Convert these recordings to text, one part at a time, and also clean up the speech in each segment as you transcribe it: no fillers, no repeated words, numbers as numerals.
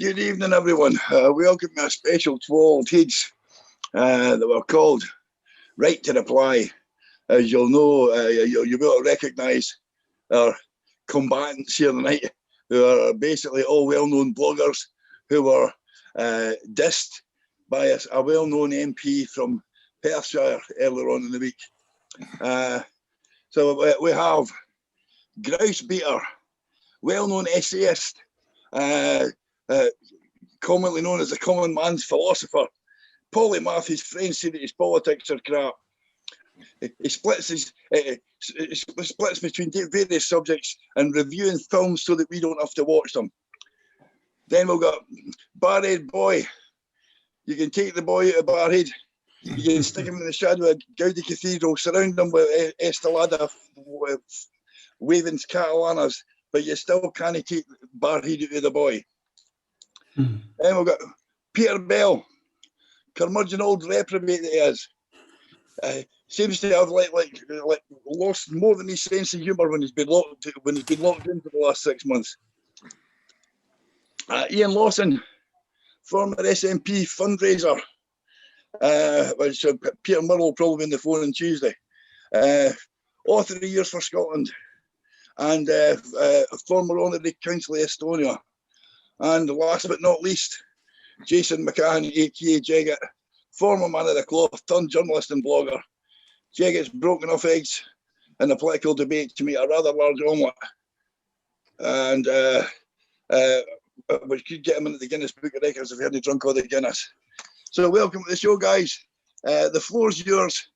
Good evening, everyone. Welcome to a special Twa Auld Heids that were called Right to Reply. As you'll know, you will recognise our combatants here tonight, who are basically all well-known bloggers who were dissed by a well-known MP from Perthshire earlier on in the week. So we have Grouse Beater, well-known essayist, commonly known as the common man's philosopher. Polymath, his friends say that his politics are crap. He splits between various subjects and reviewing films so that we don't have to watch them. Then we've got Barhead Boy. You can take the boy out of Barhead. You can stick him in the shadow of Gaudy Cathedral, surround him with Estelada waving Catalanas, but you still can't take Barhead out of the boy. Then we've got Peter Bell, curmudgeon old reprobate that he is. Seems to have like lost more than his sense of humour when he's been locked in for the last 6 months. Ian Lawson, former SNP fundraiser, which Peter Murrow will probably be on the phone on Tuesday. Author of Years for Scotland, and former honorary councillor of Estonia. And last but not least, Jason McCann, aka Jeggett, former man of the cloth, turned journalist and blogger. Jeggett's broken off eggs in the political debate to make a rather large omelette, and which could get him into the Guinness Book of Records if he hadn't drunk all the Guinness. So welcome to the show, guys. The floor's yours.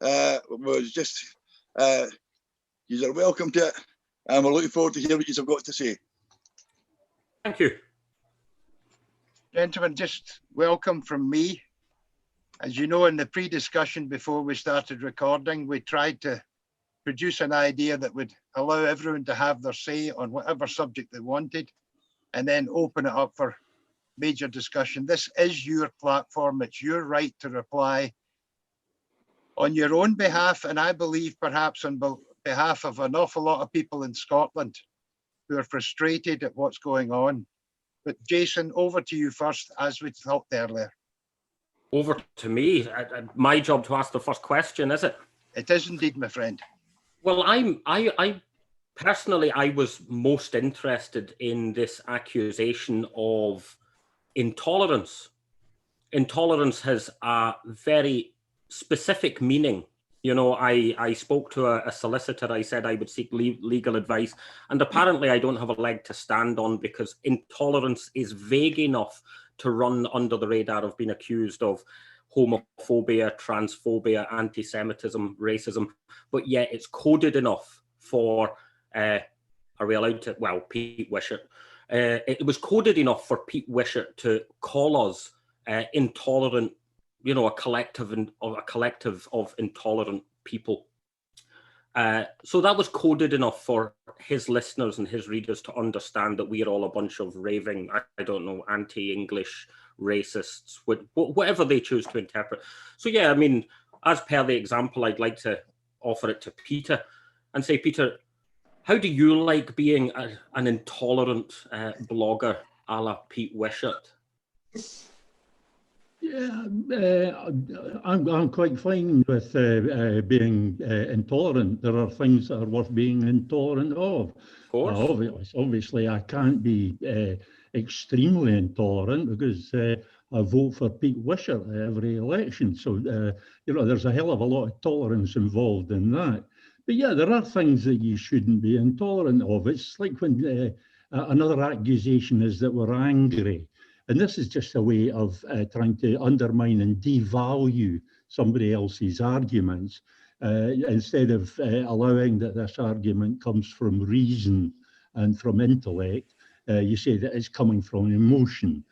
Was just you are welcome to it, and we're looking forward to hear what you've got to say. Thank you. Gentlemen, just welcome from me. As you know, in the pre-discussion before we started recording, we tried to produce an idea that would allow everyone to have their say on whatever subject they wanted, and then open it up for major discussion. This is your platform. It's your right to reply on your own behalf, and I believe perhaps on behalf of an awful lot of people in Scotland who are frustrated at what's going on. But Jason, over to you first, as we talked earlier. Over to me. My job to ask the first question, is it? It is indeed, my friend. Well, I personally, I was most interested in this accusation of intolerance. Intolerance has a very specific meaning. You know, I spoke to a solicitor. I said I would seek legal advice, and apparently I don't have a leg to stand on, because intolerance is vague enough to run under the radar of being accused of homophobia, transphobia, anti-Semitism, racism, but yet it's coded enough for, are we allowed to, well, Pete Wishart. It was coded enough for Pete Wishart to call us intolerant, you know, a collective of intolerant people. So that was coded enough for his listeners and his readers to understand that we are all a bunch of raving, I don't know, anti-English racists, whatever they choose to interpret. So yeah, I mean, as per the example, I'd like to offer it to Peter and say, Peter, how do you like being an intolerant blogger a la Pete Wishart? Yeah, I'm quite fine with being intolerant. There are things that are worth being intolerant of. Of course. Obviously, I can't be extremely intolerant because I vote for Pete Wishart every election. So, you know, there's a hell of a lot of tolerance involved in that. But yeah, there are things that you shouldn't be intolerant of. It's like when another accusation is that we're angry. And this is just a way of trying to undermine and devalue somebody else's arguments instead of allowing that this argument comes from reason and from intellect. You say that it's coming from emotion.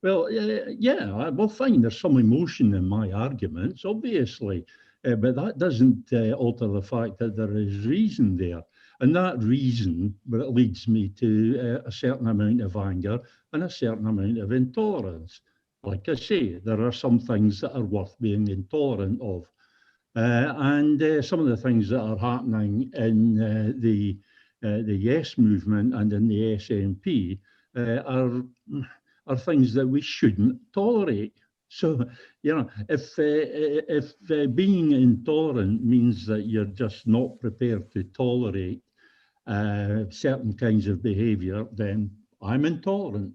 Well, yeah, well, fine, there's some emotion in my arguments, obviously, but that doesn't alter the fact that there is reason there. And that reason leads me to a certain amount of anger and a certain amount of intolerance. Like I say, there are some things that are worth being intolerant of. And some of the things that are happening in the Yes movement and in the SNP are are things that we shouldn't tolerate. So, you know, if being intolerant means that you're just not prepared to tolerate certain kinds of behaviour, then I'm intolerant.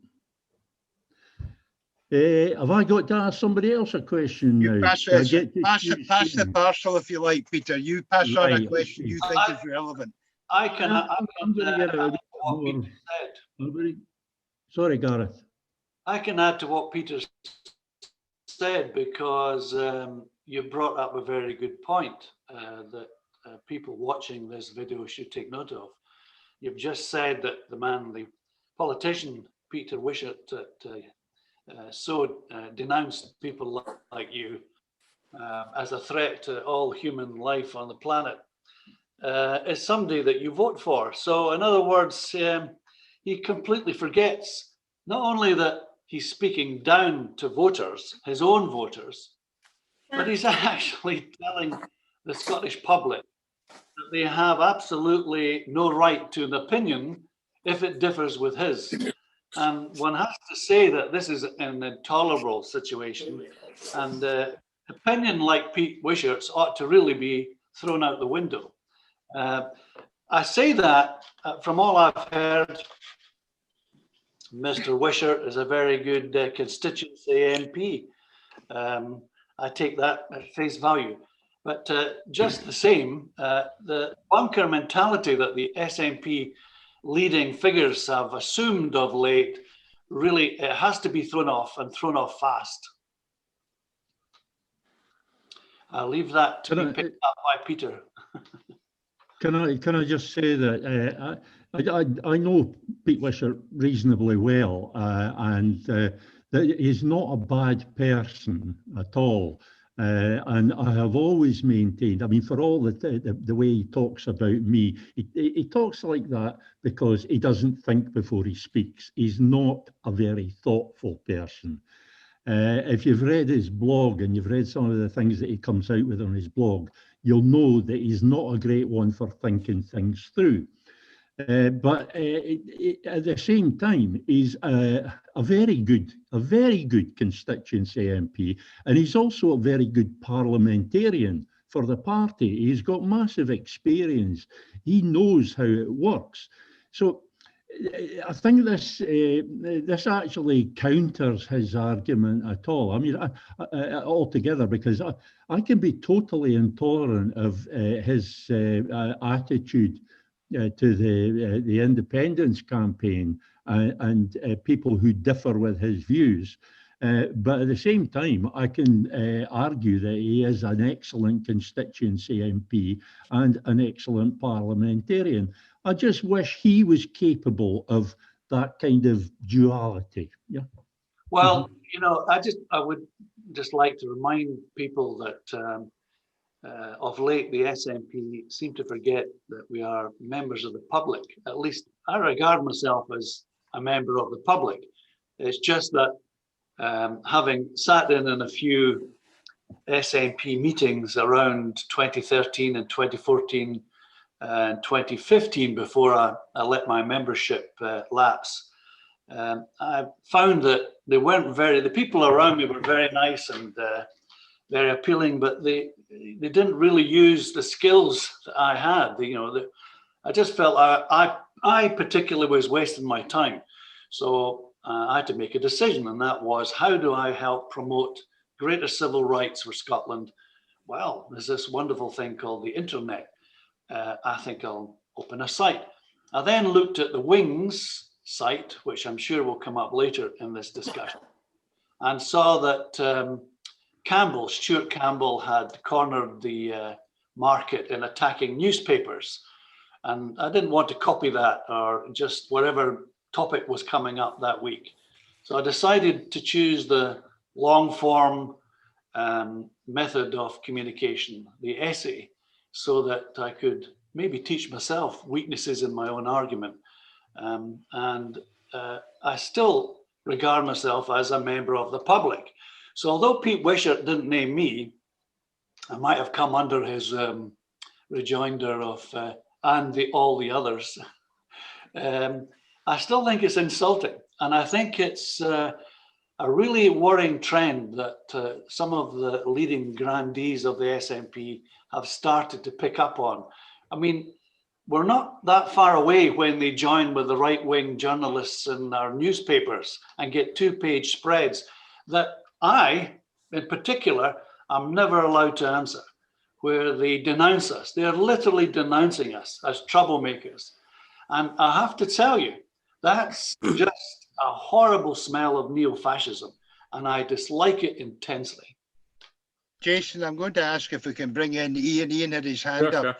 Have I got to ask somebody else a question You now? pass the parcel if you like, Peter. You pass on a question you think is relevant. I can I'm going to get a bit more. Sorry, Gareth. I can add to what Peter said, because you brought up a very good point that people watching this video should take note of. You've just said that the politician, Peter Wishart, denounced people like you as a threat to all human life on the planet, is somebody that you vote for. So in other words, he completely forgets not only that he's speaking down to voters, his own voters, but he's actually telling the Scottish public that they have absolutely no right to an opinion if it differs with his. And one has to say that this is an intolerable situation, and opinion like Pete Wishart's ought to really be thrown out the window. I say that from all I've heard, Mr. Wishart is a very good constituency MP. I take that at face value. But just the same, the bunker mentality that the SNP leading figures have assumed of late, really, it has to be thrown off, and thrown off fast. I'll leave that to be picked up by Peter. Can I just say that I know Pete Wishart reasonably well, and that he's not a bad person at all. And I have always maintained, I mean, for all the way he talks about me, he talks like that because he doesn't think before he speaks. He's not a very thoughtful person. If you've read his blog and you've read some of the things that he comes out with on his blog, you'll know that he's not a great one for thinking things through. But at the same time, he's a very good constituency MP, and he's also a very good parliamentarian for the party. He's got massive experience. He knows how it works. So I think this actually counters his argument at all. I mean, altogether, because I can be totally intolerant of his attitude to the independence campaign and people who differ with his views. But at the same time, I can argue that he is an excellent constituency MP and an excellent parliamentarian. I just wish he was capable of that kind of duality. Yeah. Well, you know, I would just like to remind people that of late, the SNP seem to forget that we are members of the public. At least I regard myself as a member of the public. It's just that having sat in a few SNP meetings around 2013 and 2014 and 2015 before I let my membership lapse, I found that the people around me were very nice and very appealing, but they didn't really use the skills that I had. I just felt I particularly was wasting my time. So I had to make a decision, and that was, how do I help promote greater civil rights for Scotland? Well, there's this wonderful thing called the internet. I think I'll open a site. I then looked at the Wings site, which I'm sure will come up later in this discussion, and saw that Stuart Campbell had cornered the market in attacking newspapers. And I didn't want to copy that or just whatever topic was coming up that week. So I decided to choose the long form method of communication, the essay, so that I could maybe teach myself weaknesses in my own argument. I still regard myself as a member of the public. So although Pete Wishart didn't name me, I might have come under his rejoinder of and all the others. I still think it's insulting, and I think it's a really worrying trend that some of the leading grandees of the SNP have started to pick up on. I mean, we're not that far away when they join with the right-wing journalists in our newspapers and get two-page spreads that I, in particular, am never allowed to answer, where they denounce us. They're literally denouncing us as troublemakers. And I have to tell you, that's just a horrible smell of neo-fascism, and I dislike it intensely. Jason, I'm going to ask if we can bring in Ian. Ian had his hand up. Sure.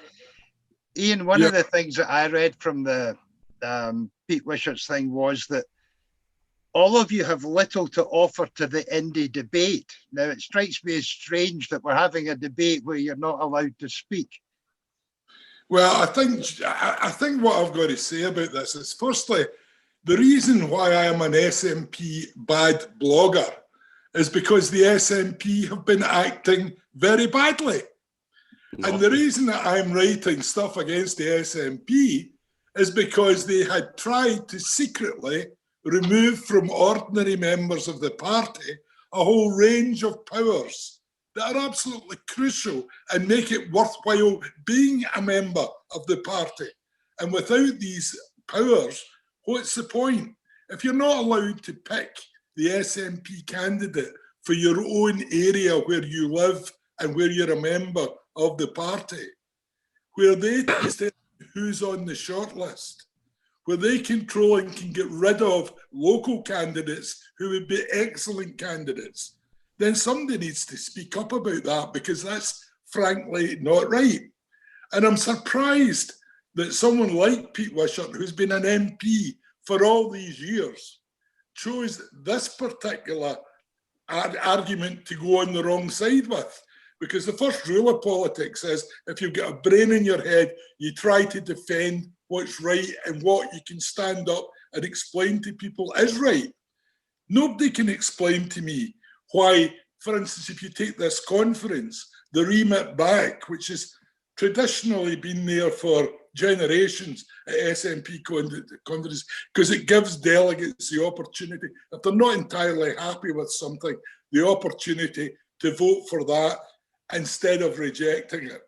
Ian, one of the things that I read from the Pete Wishart's thing was that all of you have little to offer to the Indy debate. Now, it strikes me as strange that we're having a debate where you're not allowed to speak. Well, I think what I've got to say about this is, firstly, the reason why I am an SNP bad blogger is because the SNP have been acting very badly. And the reason that I'm writing stuff against the SNP is because they had tried to secretly remove from ordinary members of the party a whole range of powers that are absolutely crucial and make it worthwhile being a member of the party. And without these powers, what's the point? If you're not allowed to pick the SNP candidate for your own area where you live and where you're a member of the party, where they tell who's on the shortlist, where they control and can get rid of local candidates who would be excellent candidates, then somebody needs to speak up about that, because that's frankly not right. And I'm surprised that someone like Pete Wishart, who's been an MP for all these years, chose this particular argument to go on the wrong side with. Because the first rule of politics is, if you've got a brain in your head, you try to defend what's right and what you can stand up and explain to people is right. Nobody can explain to me why, for instance, if you take this conference, the remit back, which has traditionally been there for generations at SNP conferences, because it gives delegates the opportunity, if they're not entirely happy with something, the opportunity to vote for that instead of rejecting it.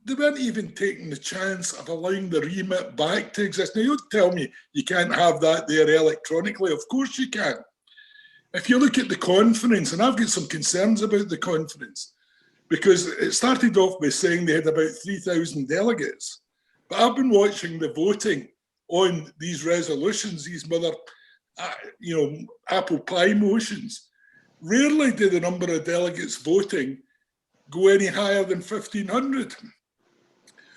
They weren't even taking the chance of allowing the remit back to exist. Now, you don't tell me you can't have that there electronically. Of course you can. If you look at the conference, and I've got some concerns about the conference, because it started off by saying they had about 3,000 delegates. But I've been watching the voting on these resolutions, these apple pie motions. Rarely do the number of delegates voting go any higher than 1,500.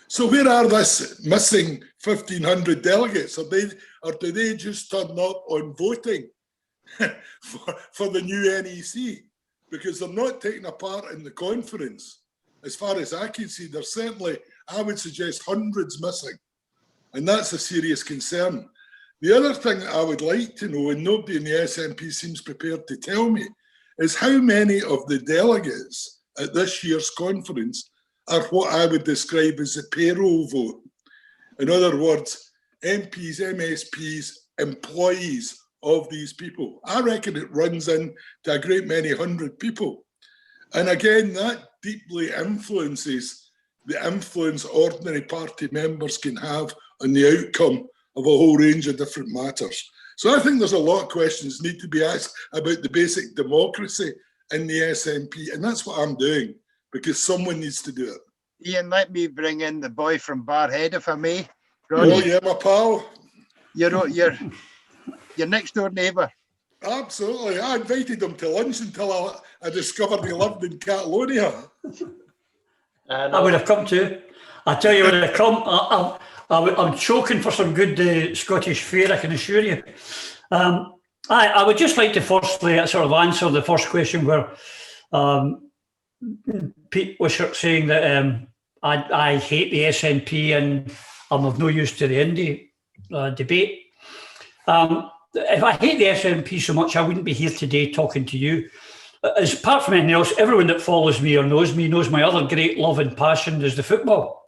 So where are this missing 1,500 delegates? Or do they just turn up on voting for the new NEC? Because they're not taking a part in the conference. As far as I can see, there's certainly, I would suggest, hundreds missing. And that's a serious concern. The other thing that I would like to know, and nobody in the SNP seems prepared to tell me, is how many of the delegates at this year's conference are what I would describe as a payroll vote. In other words, MPs, MSPs, employees of these people. I reckon it runs into a great many hundred people. And again, that deeply influences the influence ordinary party members can have on the outcome of a whole range of different matters. So I think there's a lot of questions need to be asked about the basic democracy in the SNP, and that's what I'm doing, because someone needs to do it. Ian, let me bring in the boy from Barhead, if I may. Roddy, oh yeah, my pal. Your next door neighbour. Absolutely. I invited him to lunch until I discovered he lived in Catalonia. I would have come too. I tell you, when I come, I'm choking for some good Scottish fare, I can assure you. I would just like to firstly sort of answer the first question where Pete Wishart saying that I hate the SNP and I'm of no use to the Indy debate. If I hate the SNP so much, I wouldn't be here today talking to you. As apart from anything else, everyone that follows me or knows me knows my other great love and passion is the football.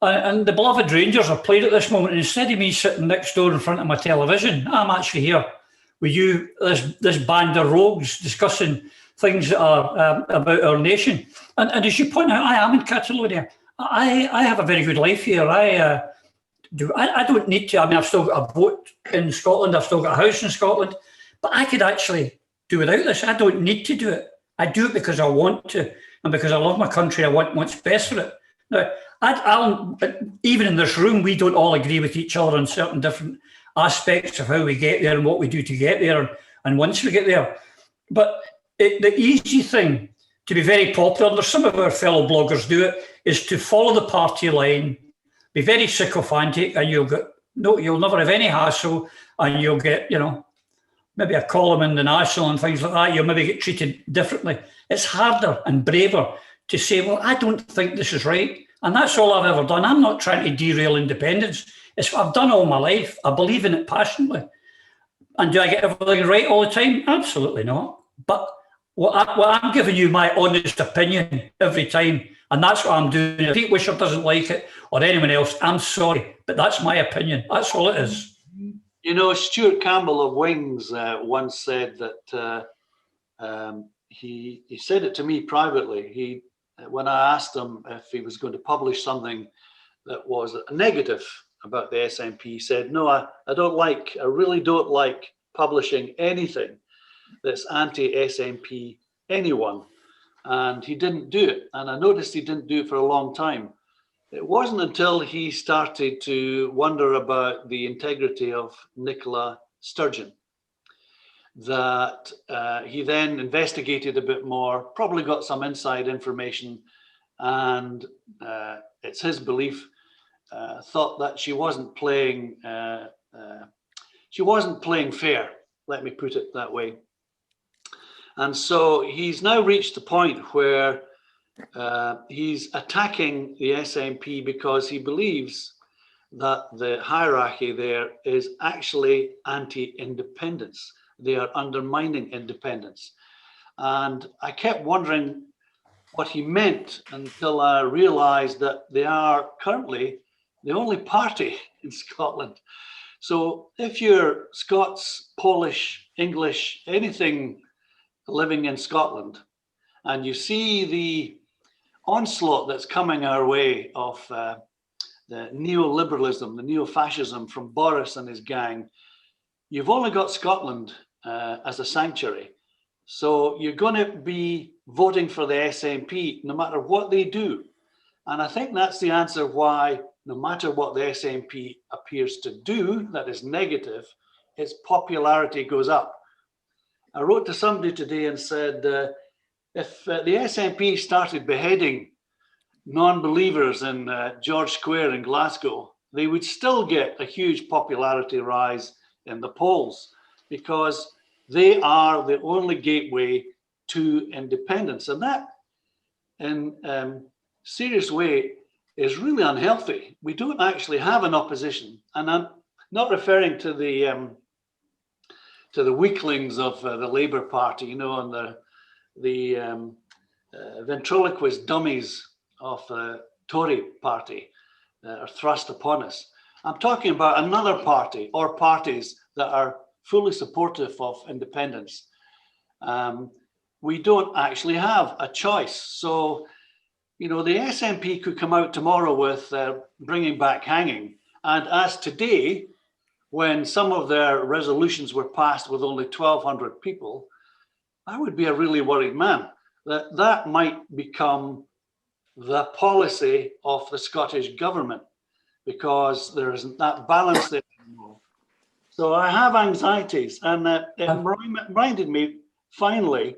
And the beloved Rangers are playing at this moment. And instead of me sitting next door in front of my television, I'm actually here with you, this band of rogues discussing things that are about our nation. And as you point out, I am in Catalonia. I have a very good life here. I don't need to. I mean, I've still got a boat in Scotland. I've still got a house in Scotland. But I could actually do without this. I don't need to do it. I do it because I want to, and because I love my country. I want what's best for it. Now, even in this room, we don't all agree with each other on certain different aspects of how we get there and what we do to get there, and once we get there. But the easy thing to be very popular, and some of our fellow bloggers do it, is to follow the party line, be very sycophantic, and you'll never have any hassle, and you'll get, maybe a column in the National and things like that. You'll maybe get treated differently. It's harder and braver to say, well, I don't think this is right. And that's all I've ever done. I'm not trying to derail independence. It's what I've done all my life. I believe in it passionately. And do I get everything right all the time? Absolutely not. But I'm giving you my honest opinion every time. And that's what I'm doing. If Pete Wishart doesn't like it, or anyone else, I'm sorry. But that's my opinion. That's all it is. Stuart Campbell of Wings once said that he said it to me privately. When I asked him if he was going to publish something that was negative about the SNP, he said, no, I really don't like publishing anything that's anti-SNP anyone. And he didn't do it. And I noticed he didn't do it for a long time. It wasn't until he started to wonder about the integrity of Nicola Sturgeon that he then investigated a bit more, probably got some inside information, and it's his belief, thought that she wasn't playing fair, let me put it that way. And so he's now reached the point where he's attacking the SNP because he believes that the hierarchy there is actually anti-independence. They are undermining independence. And I kept wondering what he meant until I realized that they are currently the only party in Scotland. So if you're Scots, Polish, English, anything living in Scotland, and you see the onslaught that's coming our way of the neoliberalism, the neo-fascism from Boris and his gang, you've only got Scotland as a sanctuary. So you're going to be voting for the SNP no matter what they do. And I think that's the answer why no matter what the SNP appears to do that is negative, its popularity goes up. I wrote to somebody today and said, if the SNP started beheading non-believers in George Square in Glasgow, they would still get a huge popularity rise in the polls because they are the only gateway to independence. And that, in a serious way, is really unhealthy. We don't actually have an opposition. And I'm not referring to the weaklings of the Labour Party, and the ventriloquist dummies of the Tory party that are thrust upon us. I'm talking about another party or parties that are fully supportive of independence. We don't actually have a choice. So, the SNP could come out tomorrow with bringing back hanging. And as today, when some of their resolutions were passed with only 1,200 people, I would be a really worried man that might become the policy of the Scottish government because there isn't that balance there anymore. So I have anxieties, and it reminded me finally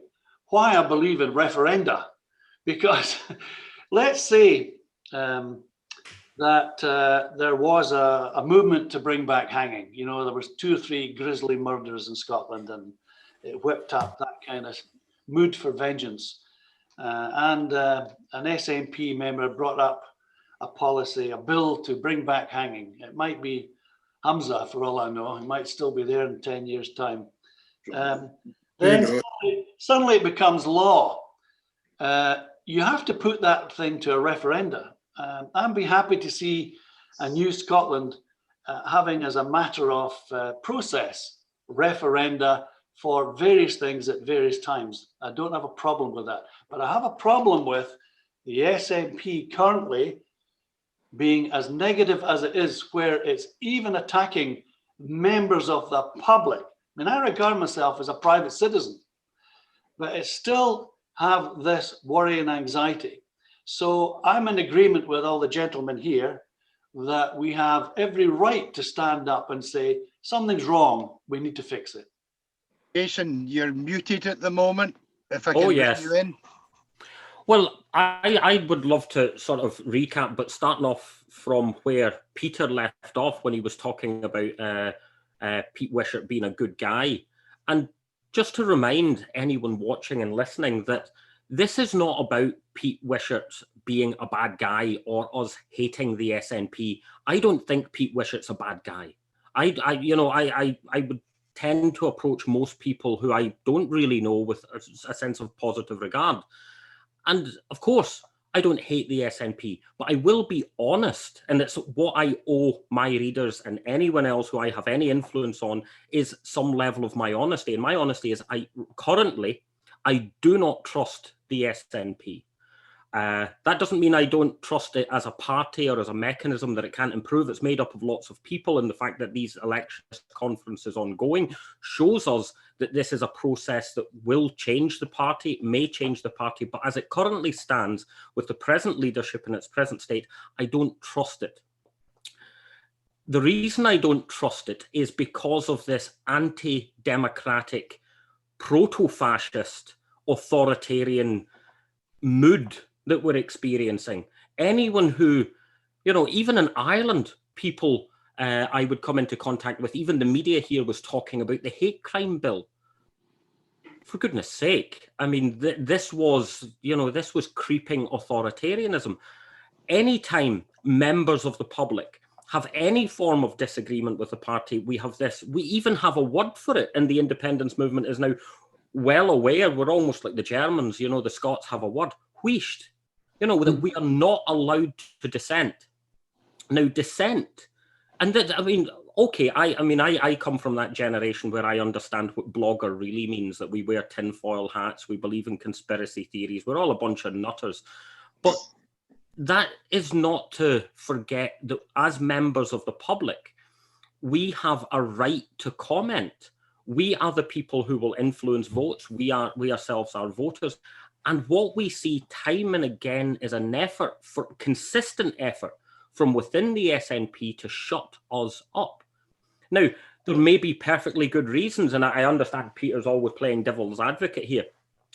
why I believe in referenda, because let's say that there was a movement to bring back hanging. There was 2 or 3 grisly murders in Scotland, and it whipped up that kind of mood for vengeance. And an SNP member brought up a bill to bring back hanging. It might be Hamza, for all I know. He might still be there in 10 years' time. Then suddenly it becomes law. You have to put that thing to a referenda. I'd be happy to see a new Scotland having as a matter of process referenda for various things at various times. I don't have a problem with that. But I have a problem with the SNP currently being as negative as it is, where it's even attacking members of the public. I mean, I regard myself as a private citizen, but it still have this worry and anxiety. So I'm in agreement with all the gentlemen here that we have every right to stand up and say, something's wrong, we need to fix it. Jason, you're muted at the moment. If I can bring you in. Well, I would love to sort of recap, but starting off from where Peter left off when he was talking about Pete Wishart being a good guy. And just to remind anyone watching and listening that this is not about Pete Wishart being a bad guy or us hating the SNP. I don't think Pete Wishart's a bad guy. I would tend to approach most people who I don't really know with a sense of positive regard. And of course, I don't hate the SNP, but I will be honest, and it's what I owe my readers and anyone else who I have any influence on is some level of my honesty. And my honesty is I do not trust the SNP. That doesn't mean I don't trust it as a party or as a mechanism that it can't improve. It's made up of lots of people, and the fact that these election conferences ongoing shows us that this is a process that will change the party, may change the party, but as it currently stands with the present leadership in its present state, I don't trust it. The reason I don't trust it is because of this anti-democratic, proto-fascist, authoritarian mood that we're experiencing. Anyone who, even in Ireland, people I would come into contact with, even the media here was talking about the hate crime bill. For goodness sake, I mean, this was creeping authoritarianism. Anytime members of the public have any form of disagreement with the party, we even have a word for it, and the independence movement is now well aware. We're almost like the Germans, the Scots have a word, wheesht, that we are not allowed to dissent. Now, dissent, and that, I come from that generation where I understand what blogger really means, that we wear tinfoil hats, we believe in conspiracy theories, we're all a bunch of nutters. But that is not to forget that as members of the public, we have a right to comment. We are the people who will influence votes. We ourselves are voters. And what we see time and again is an effort, for consistent effort from within the SNP to shut us up. Now, there may be perfectly good reasons, and I understand Peter's always playing devil's advocate here.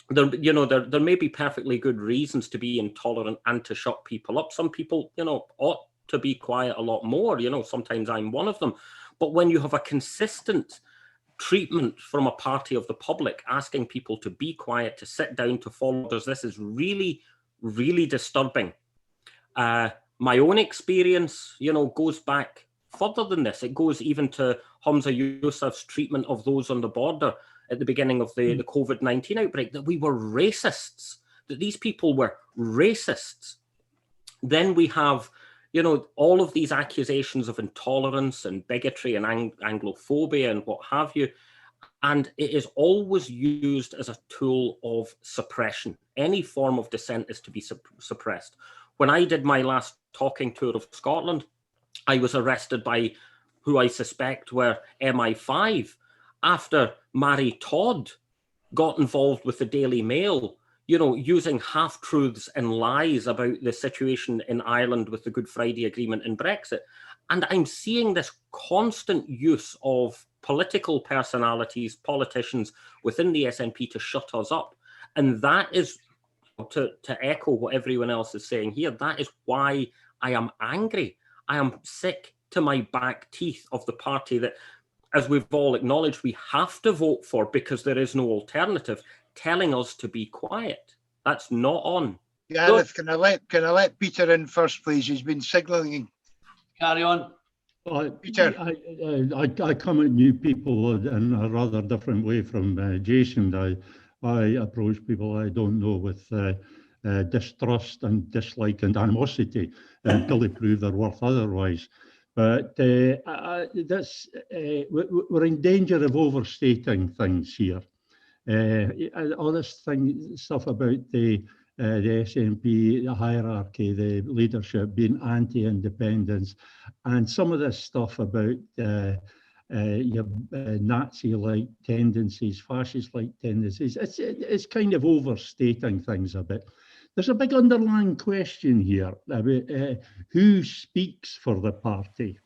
There may be perfectly good reasons to be intolerant and to shut people up. Some people, ought to be quiet a lot more. Sometimes I'm one of them. But when you have a consistent treatment from a party of the public asking people to be quiet, to sit down, to follow orders, this is really, really disturbing. My own experience, goes back further than this. It goes even to Humza Yousaf's treatment of those on the border at the beginning of the COVID-19 outbreak, that we were racists, that these people were racists. Then we have, all of these accusations of intolerance and bigotry and Anglophobia and what have you. And it is always used as a tool of suppression. Any form of dissent is to be suppressed. When I did my last talking tour of Scotland, I was arrested by who I suspect were MI5 after Mary Todd got involved with the Daily Mail, using half-truths and lies about the situation in Ireland with the Good Friday Agreement and Brexit. And I'm seeing this constant use of political personalities, politicians within the SNP to shut us up. And that is, to echo what everyone else is saying here, that is why I am angry. I am sick to my back teeth of the party that, as we've all acknowledged, we have to vote for because there is no alternative, telling us to be quiet. That's not on. Gareth, can I let Peter in first, please? He's been signalling. Carry on. Peter. I come at new people in a rather different way from Jason. I approach people I don't know with distrust and dislike and animosity until they prove their worth otherwise. But we're in danger of overstating things here. All this stuff about the SNP, the hierarchy, the leadership being anti-independence, and some of this stuff about Nazi-like tendencies, fascist-like tendencies, it's kind of overstating things a bit. There's a big underlying question here about who speaks for the party.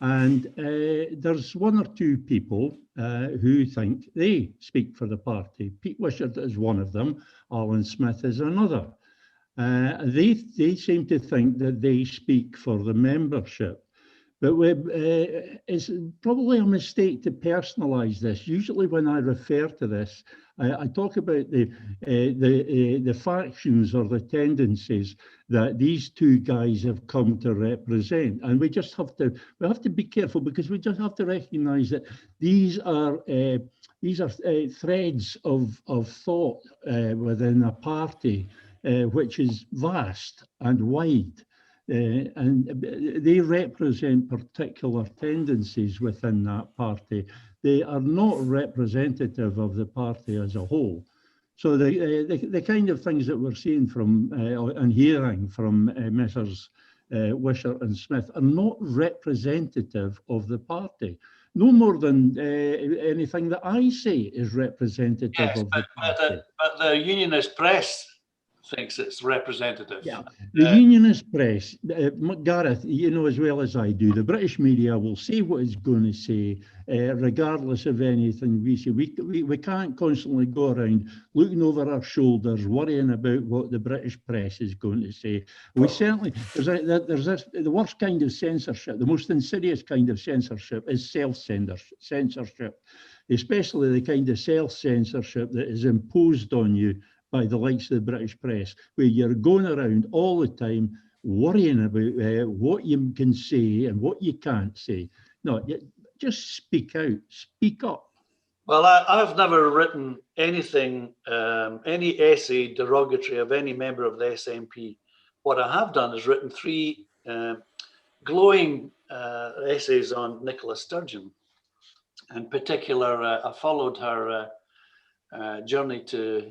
And there's one or two people who think they speak for the party. Pete Wishart is one of them. Alan Smith is another. They seem to think that they speak for the membership. But it's probably a mistake to personalise this. Usually when I refer to this, I talk about the factions or the tendencies that these two guys have come to represent. And we have to be careful, because we just have to recognise that these are threads of thought within a party which is vast and wide. And they represent particular tendencies within that party. They are not representative of the party as a whole. So the kind of things that we're seeing from and hearing from Messrs. Wishart and Smith are not representative of the party. No more than anything that I say is representative of the party. But the unionist press thinks it's representative. Yeah, the unionist press, Gareth, you know as well as I do, the British media will say what it's going to say, regardless of anything we say. We can't constantly go around looking over our shoulders, worrying about what the British press is going to say. We certainly, the worst kind of censorship, the most insidious kind of censorship is self-censorship, especially the kind of self-censorship that is imposed on you by the likes of the British press, where you're going around all the time worrying about what you can say and what you can't say. No, just speak out, speak up. Well, I've never written anything, any essay derogatory of any member of the SNP. What I have done is written 3 glowing essays on Nicola Sturgeon. In particular, I followed her journey to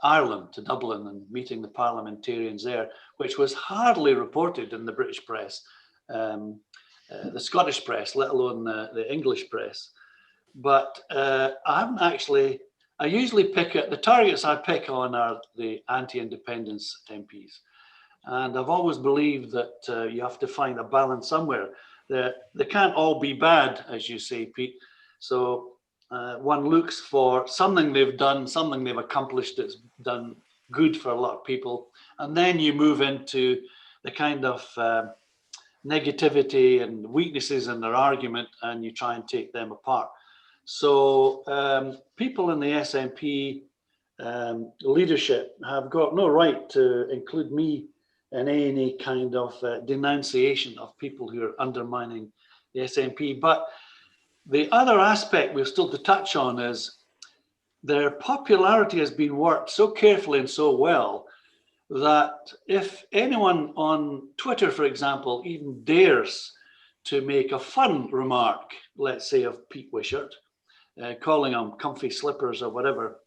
Ireland, to Dublin, and meeting the parliamentarians there, which was hardly reported in the British press, the Scottish press, let alone the English press. But I usually pick the targets I pick on are the anti-independence MPs. And I've always believed that you have to find a balance somewhere. They can't all be bad, as you say, Pete. So one looks for something they've done, something they've accomplished that's done good for a lot of people. And then you move into the kind of negativity and weaknesses in their argument, and you try and take them apart. So people in the SNP leadership have got no right to include me in any kind of denunciation of people who are undermining the SNP. But the other aspect we're still to touch on is their popularity has been worked so carefully and so well that if anyone on Twitter, for example, even dares to make a fun remark, let's say of Pete Wishart, calling him comfy slippers or whatever.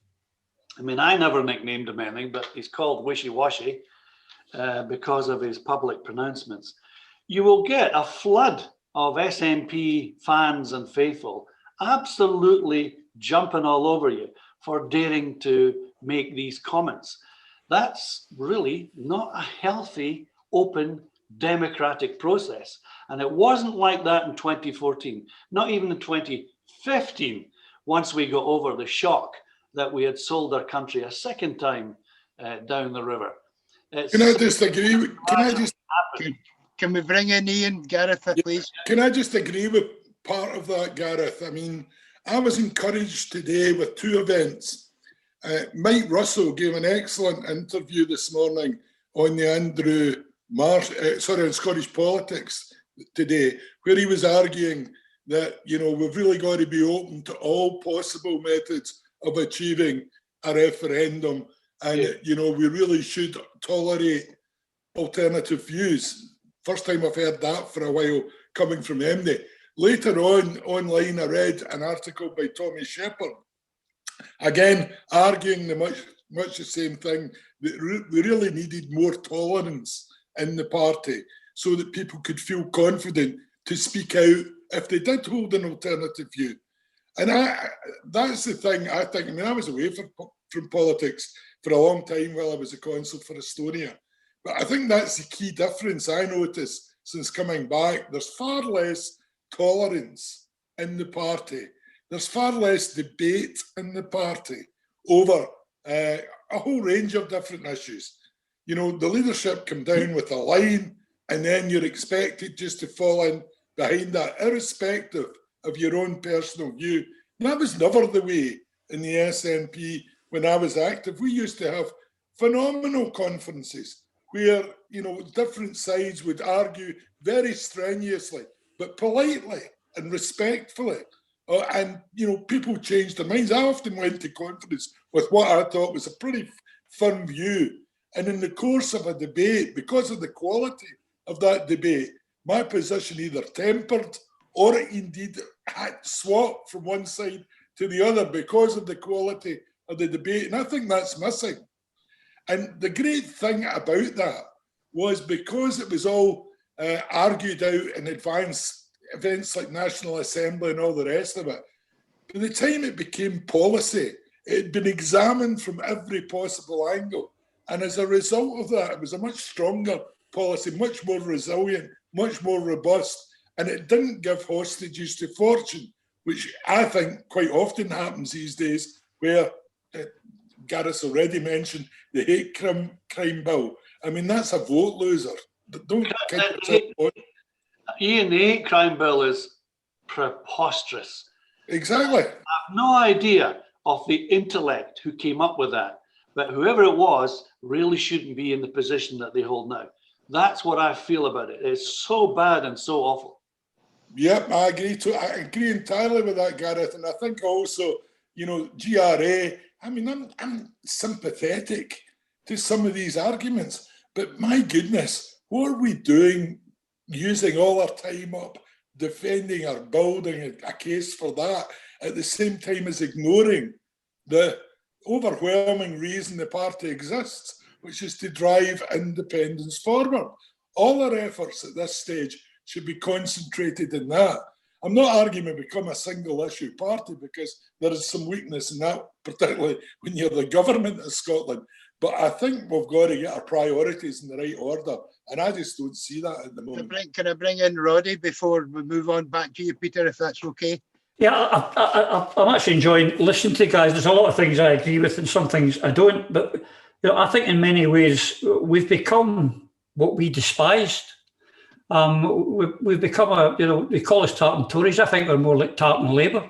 I mean, I never nicknamed him anything, but he's called wishy-washy because of his public pronouncements. You will get a flood of SNP fans and faithful absolutely jumping all over you for daring to make these comments. That's really not a healthy, open, democratic process. And it wasn't like that in 2014, not even in 2015, once we got over the shock that we had sold our country a second time down the river. Can I just agree? Can we bring in Ian, Gareth, please? Can I just agree with part of that, Gareth? I mean, I was encouraged today with 2 events. Mike Russell gave an excellent interview this morning on the Andrew Marsh, on Scottish politics today, where he was arguing that, you know, we've really got to be open to all possible methods of achieving a referendum. And, you know, we really should tolerate alternative views. First time I've heard that for a while. coming from MD. Later on, online, I read an article by Tommy Shepherd, again, arguing much the same thing, that we really needed more tolerance in the party so that people could feel confident to speak out if they did hold an alternative view. And that's the thing, I think. I mean, I was away from politics for a long time while I was a consul for Estonia. But I think that's the key difference I noticed since coming back. There's far less tolerance in the party. There's far less debate in the party over a whole range of different issues. You know, the leadership come down with a line, and then you're expected just to fall in behind that, irrespective of your own personal view. And that was never the way in the SNP when I was active. We used to have phenomenal conferences where, you know, different sides would argue very strenuously, but politely and respectfully. And, you know, people changed their minds. I often went to conference with what I thought was a pretty firm view. And in the course of a debate, because of the quality of that debate, my position either tempered or indeed had swapped from one side to the other because of the quality of the debate. And I think that's missing. And the great thing about that was because it was all argued out in advance, events like National Assembly and all the rest of it, by the time it became policy, it had been examined from every possible angle. And as a result of that, it was a much stronger policy, much more resilient, much more robust, and it didn't give hostages to fortune, which I think quite often happens these days, where Gareth already mentioned the hate crime bill. I mean, that's a vote loser. Don't kid yourself. Ian, the hate crime bill is preposterous. Exactly. I have no idea of the intellect who came up with that, but whoever it was really shouldn't be in the position that they hold now. That's what I feel about it. It's so bad and so awful. Yep, I agree entirely with that, Gareth. And I think also, you know, GRA, I mean, I'm sympathetic to some of these arguments, but my goodness, what are we doing using all our time up defending or building a case for that at the same time as ignoring the overwhelming reason the party exists, which is to drive independence forward. All our efforts at this stage should be concentrated in that. I'm not arguing we become a single issue party, because there is some weakness in that, particularly when you're the government of Scotland. But I think we've got to get our priorities in the right order, and I just don't see that at the moment. Can I bring in Roddy before we move on back to you, Peter, if that's okay? Yeah, I'm actually enjoying listening to you guys. There's a lot of things I agree with and some things I don't. But you know, I think in many ways we've become what we despised. We've become they call us tartan Tories. I think we're more like tartan Labour,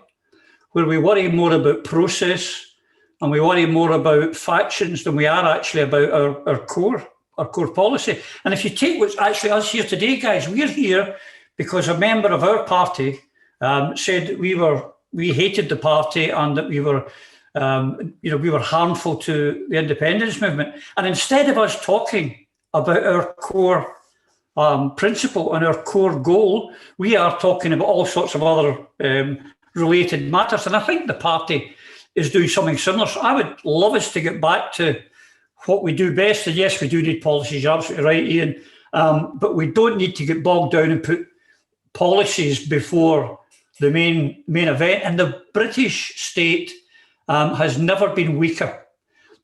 where we worry more about process and we worry more about factions than we are actually about our core policy. And if you take what's actually us here today, guys, we're here because a member of our party said we hated the party and that we were harmful to the independence movement. And instead of us talking about our core principle and our core goal, we are talking about all sorts of other related matters. And I think the party is doing something similar. So I would love us to get back to what we do best. And yes, we do need policies. You're absolutely right, Ian. But we don't need to get bogged down and put policies before the main event. And the British state has never been weaker.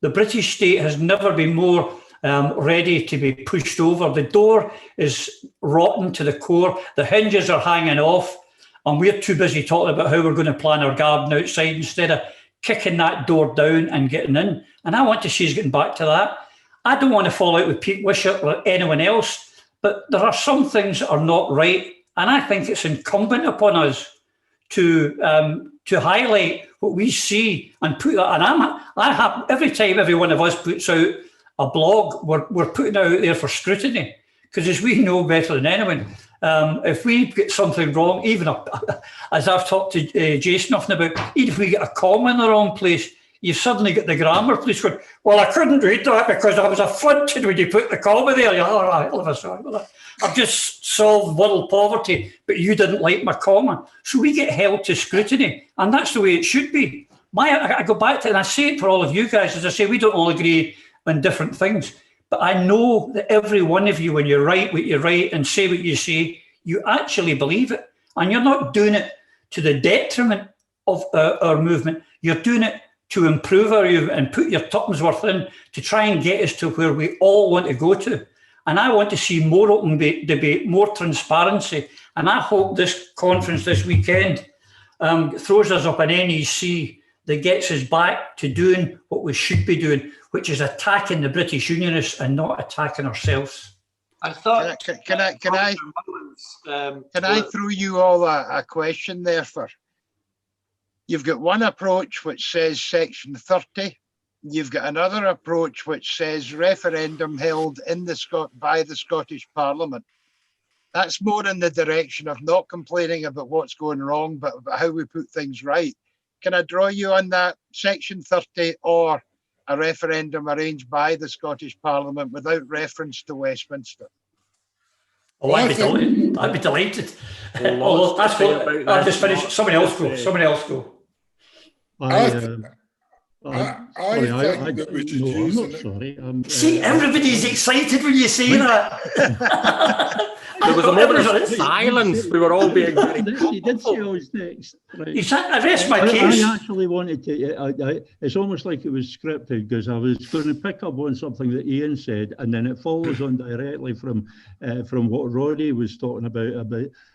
The British state has never been more ready to be pushed over. The door is rotten to the core. The hinges are hanging off. And we're too busy talking about how we're going to plan our garden outside instead of kicking that door down and getting in. And I want to see us getting back to that. I don't want to fall out with Pete Wishart or anyone else, but there are some things that are not right. And I think it's incumbent upon us to highlight what we see and put that. And I have every time every one of us puts out a blog, we're putting it out there for scrutiny, because as we know better than anyone, if we get something wrong, even as I've talked to Jason often about, even if we get a comma in the wrong place, you suddenly get the grammar police going, well, I couldn't read that because I was affronted when you put the comma there. You're all right, sorry about that. I've just solved world poverty, but you didn't like my comment. So we get held to scrutiny, and that's the way it should be. I go back to it, and I say it for all of you guys, as I say, we don't all agree on different things, but I know that every one of you, when you write what you write and say what you say, you actually believe it, and you're not doing it to the detriment of our movement. You're doing it to improve our movement and put your tuppence worth in to try and get us to where we all want to go to. And I want to see more open debate, more transparency. And I hope this conference this weekend throws us up an NEC that gets us back to doing what we should be doing, which is attacking the British Unionists and not attacking ourselves. I thought. Can I throw you all a question there? You've got one approach which says Section 30. You've got another approach which says referendum held by the Scottish Parliament. That's more in the direction of not complaining about what's going wrong, but about how we put things right. Can I draw you on that? Section 30 or a referendum arranged by the Scottish Parliament without reference to Westminster? Oh, I'd be delighted. Oh, that's what I'll just finish. Somebody else go. I think that we should use it. See, everybody's excited when you say that. There was a moment of silence. We were all being very He did say I was next. Right. I rest my case. I actually wanted to, it's almost like it was scripted, because I was going to pick up on something that Ian said, and then it follows on directly from what Roddy was talking about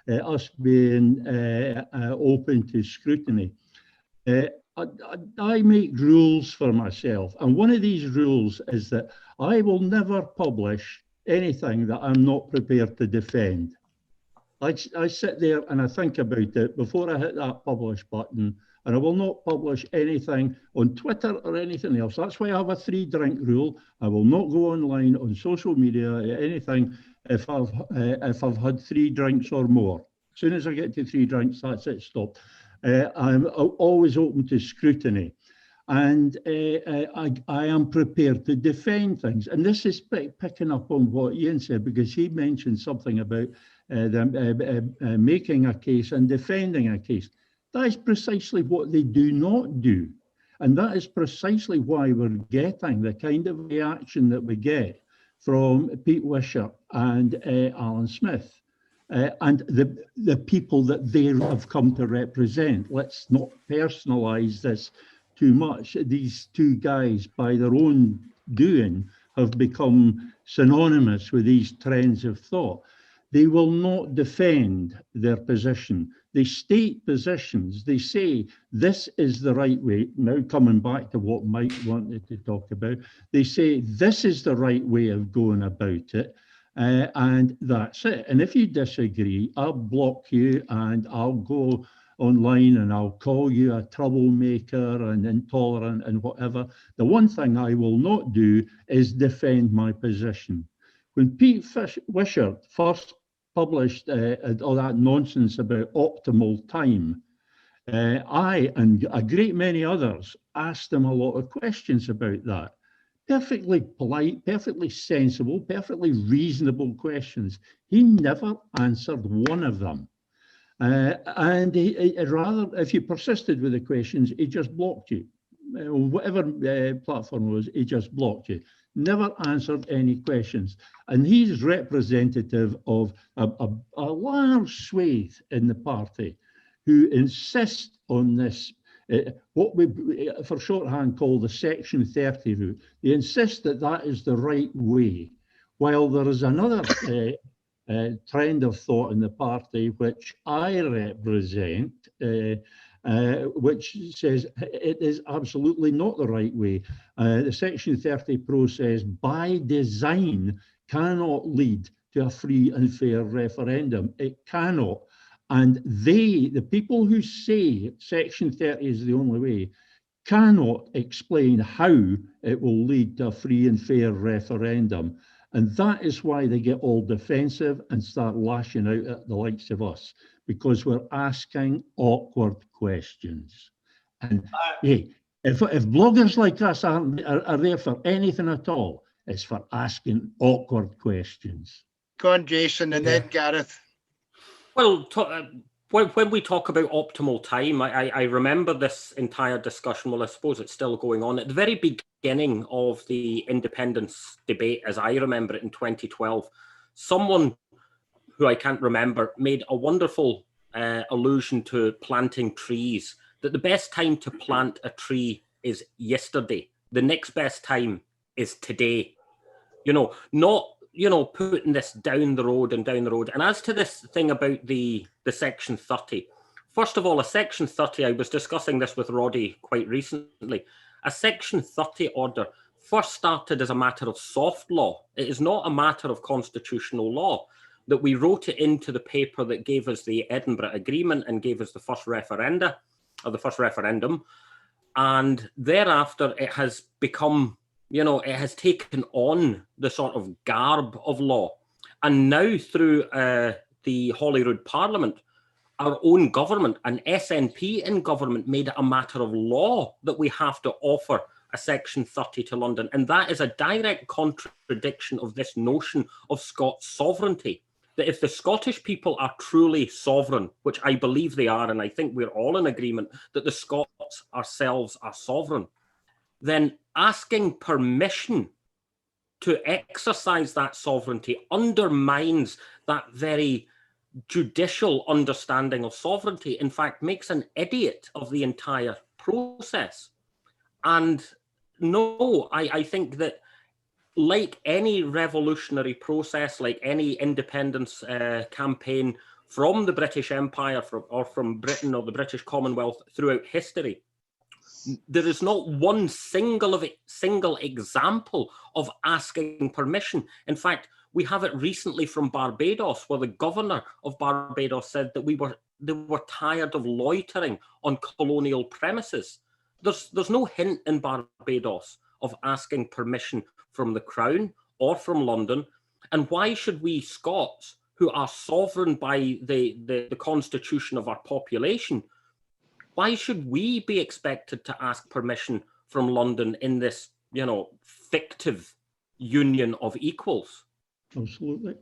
us being open to scrutiny. I make rules for myself, and one of these rules is that I will never publish anything that I'm not prepared to defend. I sit there and I think about it before I hit that publish button, and I will not publish anything on Twitter or anything else. That's why I have a 3-drink rule. I will not go online on social media, anything, if I've had 3 drinks or more. As soon as I get to 3 drinks, that's it, stop. I'm always open to scrutiny, and I am prepared to defend things. And this is picking up on what Ian said, because he mentioned something about making a case and defending a case. That is precisely what they do not do. And that is precisely why we're getting the kind of reaction that we get from Pete Wishart and Alan Smith. And the people that they have come to represent. Let's not personalise this too much. These two guys, by their own doing, have become synonymous with these trends of thought. They will not defend their position. They state positions. They say, this is the right way. Now coming back to what Mike wanted to talk about, they say, this is the right way of going about it. And that's it. And if you disagree, I'll block you, and I'll go online and I'll call you a troublemaker and intolerant and whatever. The one thing I will not do is defend my position. When Pete Wishart first published all that nonsense about optimal time, I and a great many others asked him a lot of questions about that. Perfectly polite, perfectly sensible, perfectly reasonable questions. He never answered one of them. And rather, if you persisted with the questions, he just blocked you. Whatever platform it was, he just blocked you. Never answered any questions. And he's representative of a large swathe in the party who insist on this, what we for shorthand call the Section 30 route. They insist that that is the right way, while there is another trend of thought in the party which I represent, which says it is absolutely not the right way. The Section 30 process by design cannot lead to a free and fair referendum. It cannot. And the people who say Section 30 is the only way, cannot explain how it will lead to a free and fair referendum. And that is why they get all defensive and start lashing out at the likes of us, because we're asking awkward questions. And hey, if bloggers like us are there for anything at all, it's for asking awkward questions. Go on, Jason, and then Gareth. Well, when we talk about optimal time, I remember this entire discussion. Well, I suppose it's still going on. At the very beginning of the independence debate, as I remember it in 2012, someone who I can't remember made a wonderful allusion to planting trees, that the best time to plant a tree is yesterday. The next best time is today. You know, not, you know, putting this down the road and down the road. And as to this thing about the Section 30, first of all, a Section 30, I was discussing this with Roddy quite recently, a Section 30 order first started as a matter of soft law. It is not a matter of constitutional law, that we wrote it into the paper that gave us the Edinburgh Agreement and gave us the first referenda, or the first referendum. And thereafter, it has become, you know, it has taken on the sort of garb of law. And now through the Holyrood Parliament, our own government, an SNP in government, made it a matter of law that we have to offer a Section 30 to London. And that is a direct contradiction of this notion of Scots sovereignty, that if the Scottish people are truly sovereign, which I believe they are, and I think we're all in agreement that the Scots ourselves are sovereign, then asking permission to exercise that sovereignty undermines that very judicial understanding of sovereignty. In fact, makes an idiot of the entire process. And no, I think that like any revolutionary process, like any independence campaign from the British Empire or from Britain or the British Commonwealth throughout history, there is not one single example of asking permission. In fact, we have it recently from Barbados, where the governor of Barbados said that they were tired of loitering on colonial premises. There's no hint in Barbados of asking permission from the Crown or from London. And why should we Scots, who are sovereign by the constitution of our population, why should we be expected to ask permission from London in this, you know, fictive union of equals? Absolutely.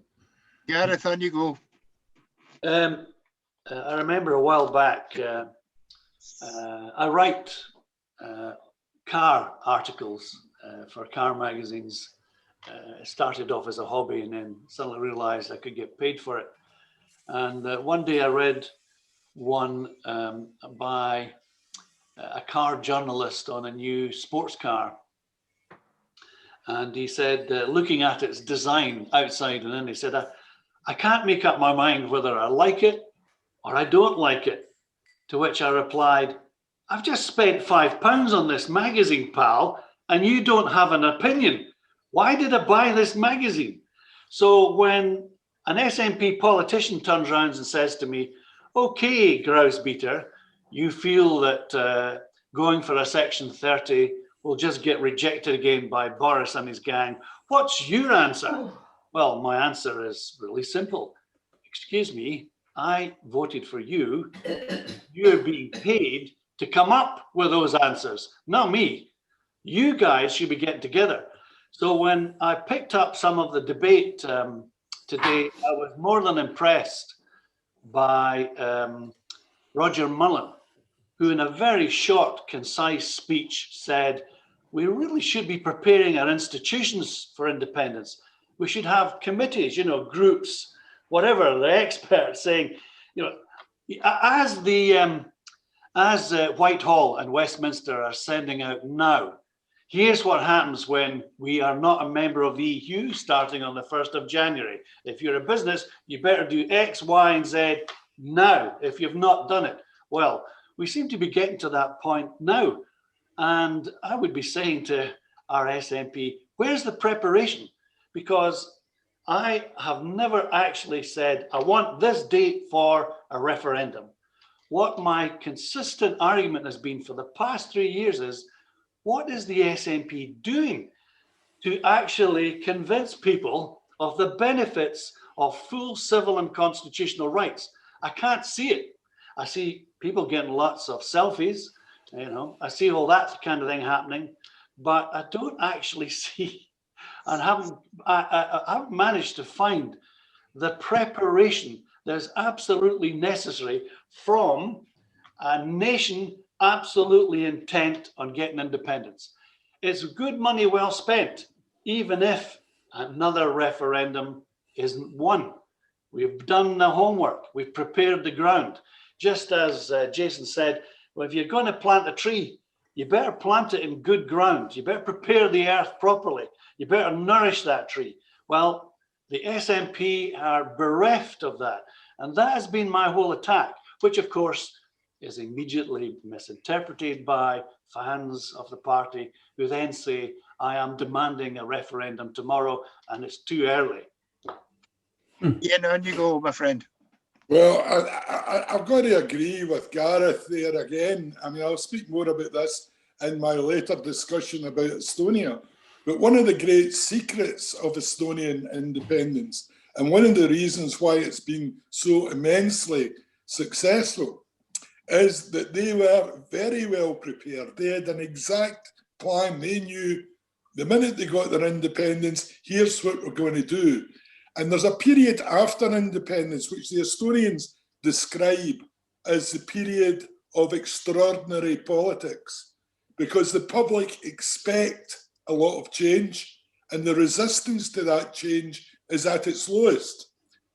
Gareth, on you go. I remember a while back, I write car articles for car magazines. It started off as a hobby and then suddenly realized I could get paid for it. And one day I read one by a car journalist on a new sports car. And he said, looking at its design outside and in, he said, I can't make up my mind whether I like it or I don't like it. To which I replied, I've just spent £5 on this magazine, pal, and you don't have an opinion. Why did I buy this magazine? So when an SNP politician turns around and says to me, okay, Grousebeater, you feel that going for a Section 30 will just get rejected again by Boris and his gang. What's your answer? Well, my answer is really simple. Excuse me, I voted for you. You're being paid to come up with those answers, not me. You guys should be getting together. So when I picked up some of the debate today, I was more than impressed by Roger Mullen, who in a very short, concise speech said, we really should be preparing our institutions for independence. We should have committees, you know, groups, whatever, the experts saying, you know, as Whitehall and Westminster are sending out now, here's what happens when we are not a member of the EU starting on the 1st of January. If you're a business, you better do X, Y, and Z now if you've not done it. Well, we seem to be getting to that point now. And I would be saying to our SNP, where's the preparation? Because I have never actually said, I want this date for a referendum. What my consistent argument has been for the past 3 years is, what is the SNP doing to actually convince people of the benefits of full civil and constitutional rights? I can't see it. I see people getting lots of selfies, you know, I see all that kind of thing happening, but I don't actually see, and I haven't managed to find the preparation that is absolutely necessary from a nation absolutely intent on getting independence. It's good money well spent, even if another referendum isn't won. We've done the homework, we've prepared the ground. Just as Jason said, well, if you're going to plant a tree, you better plant it in good ground. You better prepare the earth properly. You better nourish that tree. Well, the SNP are bereft of that. And that has been my whole attack, which of course is immediately misinterpreted by fans of the party who then say, I am demanding a referendum tomorrow and it's too early. Ian, on you go, my friend. Well, I've got to agree with Gareth there again. I mean, I'll speak more about this in my later discussion about Estonia. But one of the great secrets of Estonian independence, and one of the reasons why it's been so immensely successful, is that they were very well prepared. They had an exact plan. They knew the minute they got their independence, here's what we're going to do. And there's a period after independence, which the Estonians describe as the period of extraordinary politics, because the public expect a lot of change and the resistance to that change is at its lowest.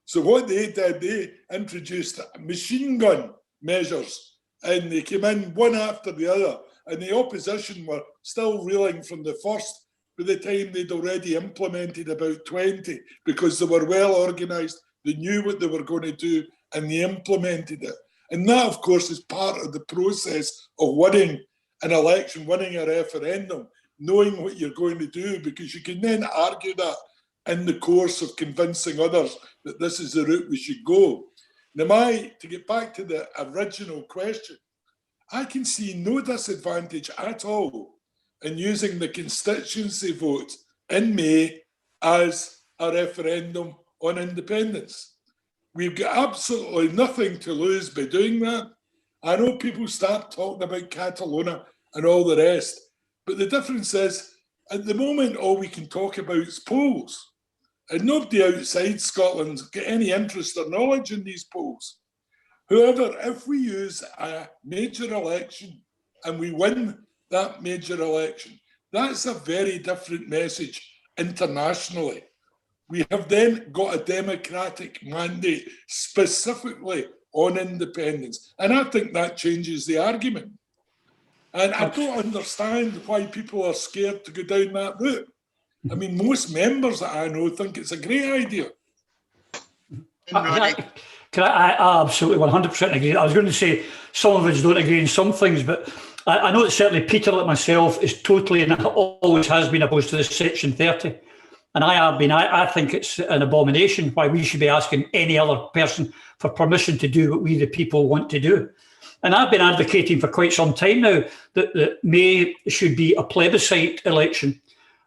So what they did, they introduced machine gun measures and they came in one after the other, and the opposition were still reeling from the first. By the time they'd already implemented about 20, because they were well organised, they knew what they were going to do, and they implemented it. And that, of course, is part of the process of winning an election, winning a referendum, knowing what you're going to do, because you can then argue that in the course of convincing others that this is the route we should go. Now, to get back to the original question, I can see no disadvantage at all in using the constituency vote in May as a referendum on independence. We've got absolutely nothing to lose by doing that. I know people start talking about Catalonia and all the rest, but the difference is, at the moment, all we can talk about is polls. And nobody outside Scotland's got any interest or knowledge in these polls. However, if we use a major election and we win that major election, that's a very different message internationally. We have then got a democratic mandate specifically on independence. And I think that changes the argument. And I don't understand why people are scared to go down that route. I mean, most members that I know think it's a great idea. I absolutely 100% agree. I was going to say some of us don't agree in some things, but I know that certainly Peter, like myself, is totally and always has been opposed to this Section 30. And I have been. I think it's an abomination why we should be asking any other person for permission to do what we, the people, want to do. And I've been advocating for quite some time now that May should be a plebiscite election.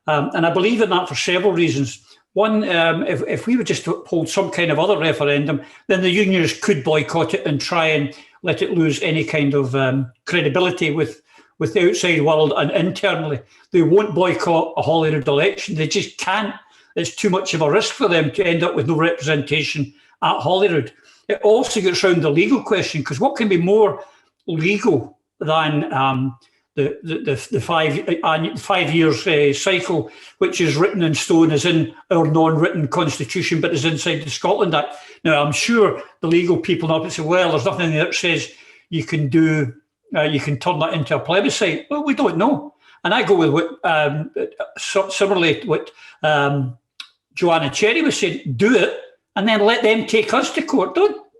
And I believe in that for several reasons. One, if we were just to hold some kind of other referendum, then the unions could boycott it and try and let it lose any kind of credibility with the outside world and internally. They won't boycott a Holyrood election. They just can't. It's too much of a risk for them to end up with no representation at Holyrood. It also gets around the legal question, because what can be more legal than the 5 years cycle, which is written in stone, is in our non-written constitution, but is inside the Scotland Act. Now, I'm sure the legal people up and say, well, there's nothing there that says you can do, you can turn that into a plebiscite. Well, we don't know. And I go with what, similarly, what Joanna Cherry was saying, do it, and then let them take us to court.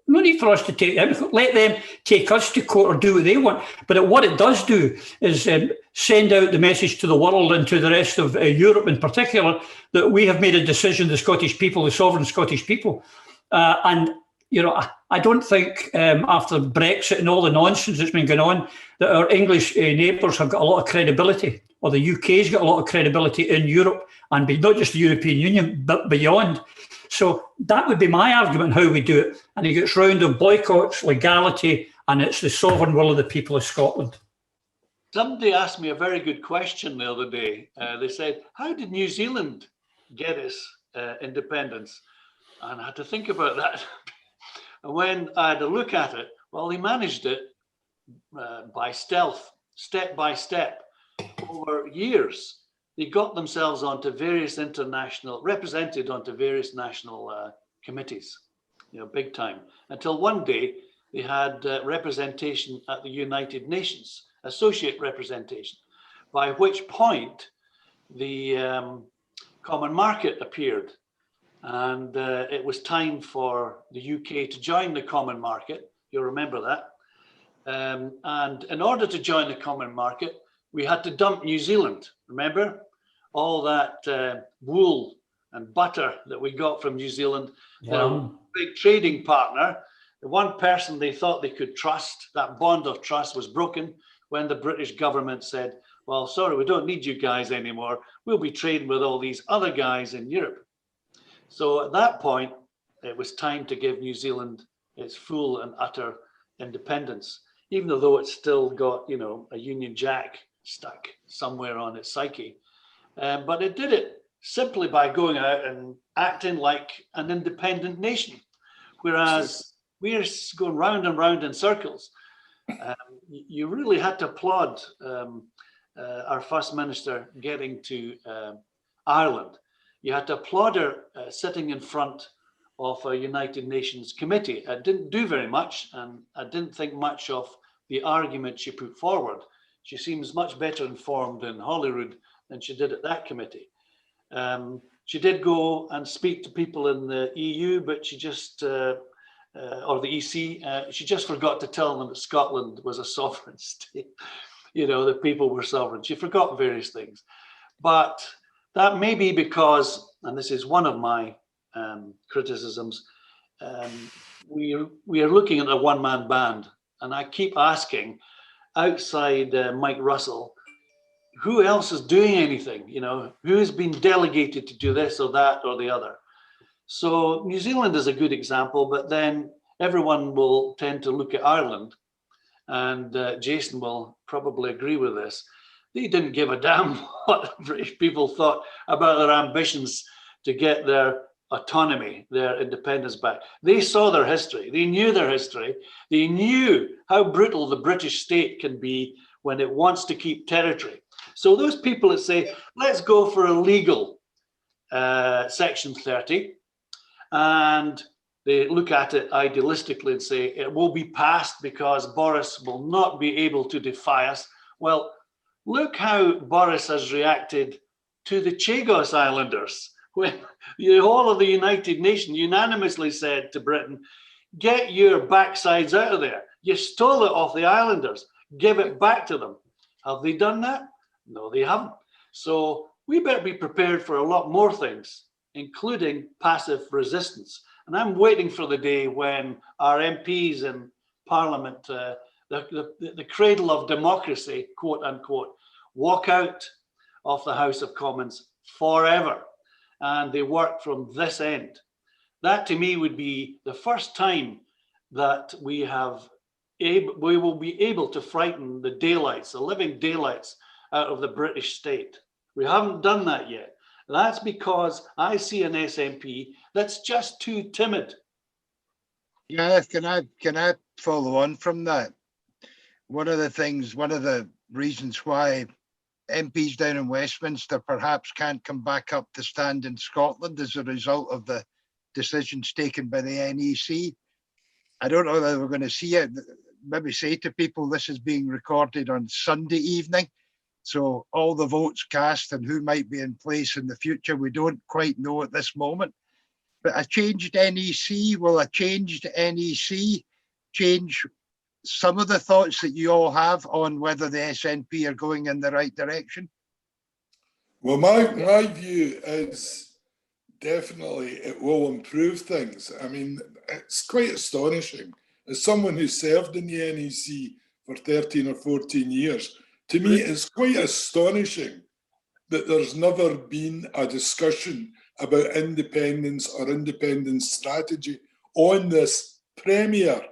No need for us to take them. Let them take us to court or do what they want. But what it does do is send out the message to the world and to the rest of Europe in particular that we have made a decision, the Scottish people, the sovereign Scottish people. And, you know, I don't think after Brexit and all the nonsense that's been going on, that our English neighbours have got a lot of credibility, or the UK's got a lot of credibility in Europe, and not just the European Union, but beyond. So that would be my argument how we do it. And it gets round of boycotts, legality, and it's the sovereign will of the people of Scotland. Somebody asked me a very good question the other day. They said, how did New Zealand get its independence? And I had to think about that. And when I had a look at it, well, they managed it by stealth, step by step, over years. They got themselves onto various represented onto various national committees, big time, until one day they had representation at the United Nations, associate representation, by which point the common market appeared. And it was time for the UK to join the common market. You'll remember that. And in order to join the common market, we had to dump New Zealand. Remember? All that wool and butter that we got from New Zealand, their big trading partner, the one person they thought they could trust, that bond of trust was broken when the British government said, well, sorry, we don't need you guys anymore. We'll be trading with all these other guys in Europe. So at that point, it was time to give New Zealand its full and utter independence, even though it's still got, a Union Jack stuck somewhere on its psyche. But it did it simply by going out and acting like an independent nation, whereas we're going round and round in circles. You really had to applaud our First Minister getting to Ireland. You had to applaud her sitting in front of a United Nations committee. I didn't do very much, and I didn't think much of the argument she put forward. She seems much better informed in Holyrood than she did at that committee. She did go and speak to people in the EU, but she just, or the EC, she just forgot to tell them that Scotland was a sovereign state. The people were sovereign. She forgot various things. But that may be because, and this is one of my criticisms, we are looking at a one-man band. And I keep asking, outside Mike Russell, who else is doing anything? Who has been delegated to do this or that or the other? So New Zealand is a good example, but then everyone will tend to look at Ireland, and Jason will probably agree with this. They didn't give a damn what British people thought about their ambitions to get their autonomy, their independence back. They saw their history. They knew their history. They knew how brutal the British state can be when it wants to keep territory. So those people that say, let's go for a legal Section 30, and they look at it idealistically and say, it will be passed because Boris will not be able to defy us. Well, look how Boris has reacted to the Chagos Islanders, when the whole of the United Nations unanimously said to Britain, get your backsides out of there. You stole it off the islanders. Give it back to them. Have they done that? No, they haven't. So we better be prepared for a lot more things, including passive resistance. And I'm waiting for the day when our MPs in Parliament, the cradle of democracy, quote unquote, walk out of the House of Commons forever. And they work from this end. That to me would be the first time that we will be able to frighten the daylights, the living daylights out of the British state. We haven't done that yet. That's because I see an SNP that's just too timid. Gareth, can I follow on from that? One of the reasons why MPs down in Westminster perhaps can't come back up to stand in Scotland as a result of the decisions taken by the NEC. I don't know whether we're going to see it. Maybe say to people this is being recorded on Sunday evening. So all the votes cast and who might be in place in the future, we don't quite know at this moment. But a changed NEC, will a changed NEC change some of the thoughts that you all have on whether the SNP are going in the right direction? Well, my view is definitely it will improve things. I mean, it's quite astonishing. As someone who served in the NEC for 13 or 14 years, to me, it's quite astonishing that there's never been a discussion about independence or independence strategy on this premier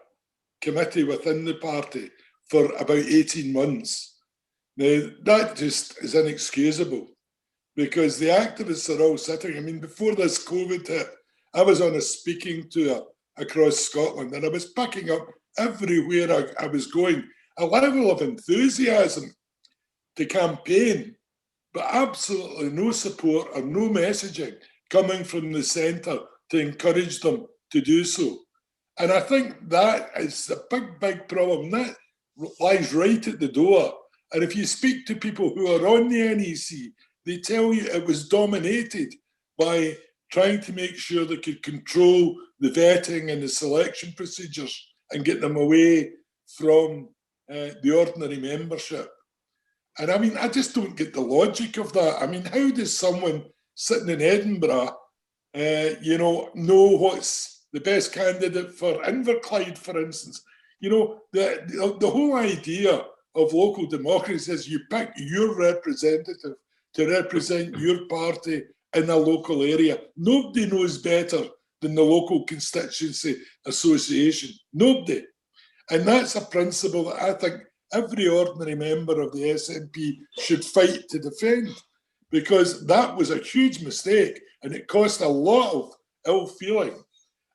committee within the party for about 18 months. Now, that just is inexcusable because the activists are all sitting. I mean, before this COVID hit, I was on a speaking tour across Scotland, and I was picking up everywhere I was going a level of enthusiasm to campaign, but absolutely no support or no messaging coming from the centre to encourage them to do so. And I think that is a big, big problem. That lies right at the door. And if you speak to people who are on the NEC, they tell you it was dominated by trying to make sure they could control the vetting and the selection procedures and get them away from the ordinary membership. And I mean, I just don't get the logic of that. I mean, how does someone sitting in Edinburgh, know what's the best candidate for Inverclyde, for instance? You know, the whole idea of local democracy is you pick your representative to represent your party in a local area. Nobody knows better than the local constituency association. Nobody. And that's a principle that I think every ordinary member of the SNP should fight to defend, because that was a huge mistake and it caused a lot of ill feeling.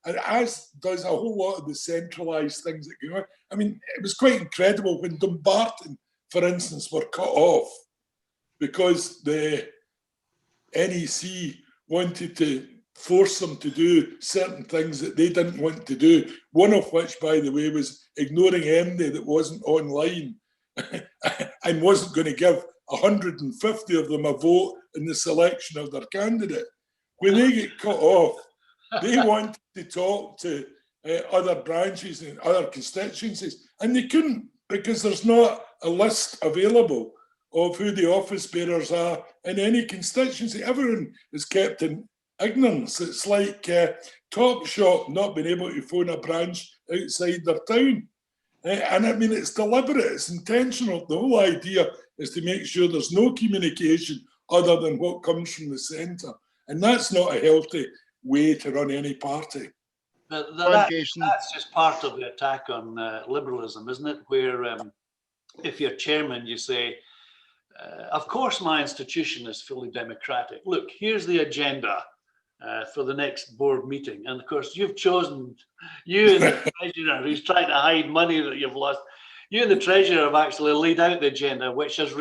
And as does a whole lot of the centralised things that go on. I mean, it was quite incredible when Dumbarton, for instance, were cut off because the NEC wanted to force them to do certain things that they didn't want to do. One of which, by the way, was ignoring MD that wasn't online and wasn't going to give 150 of them a vote in the selection of their candidate. When they get cut off, they wanted to talk to other branches and other constituencies, and they couldn't, because there's not a list available of who the office bearers are in any constituency. Everyone is kept in ignorance. It's like Topshop not being able to phone a branch outside their town. And I mean, it's deliberate, it's intentional. The whole idea is to make sure there's no communication other than what comes from the centre. And that's not a healthy way to run any party. But that's just part of the attack on liberalism, isn't it? Where if you're chairman, you say, of course my institution is fully democratic. Look, here's the agenda for the next board meeting. And of course, you've chosen, you and the treasurer who's trying to hide money that you've lost, you and the treasurer have actually laid out the agenda, which has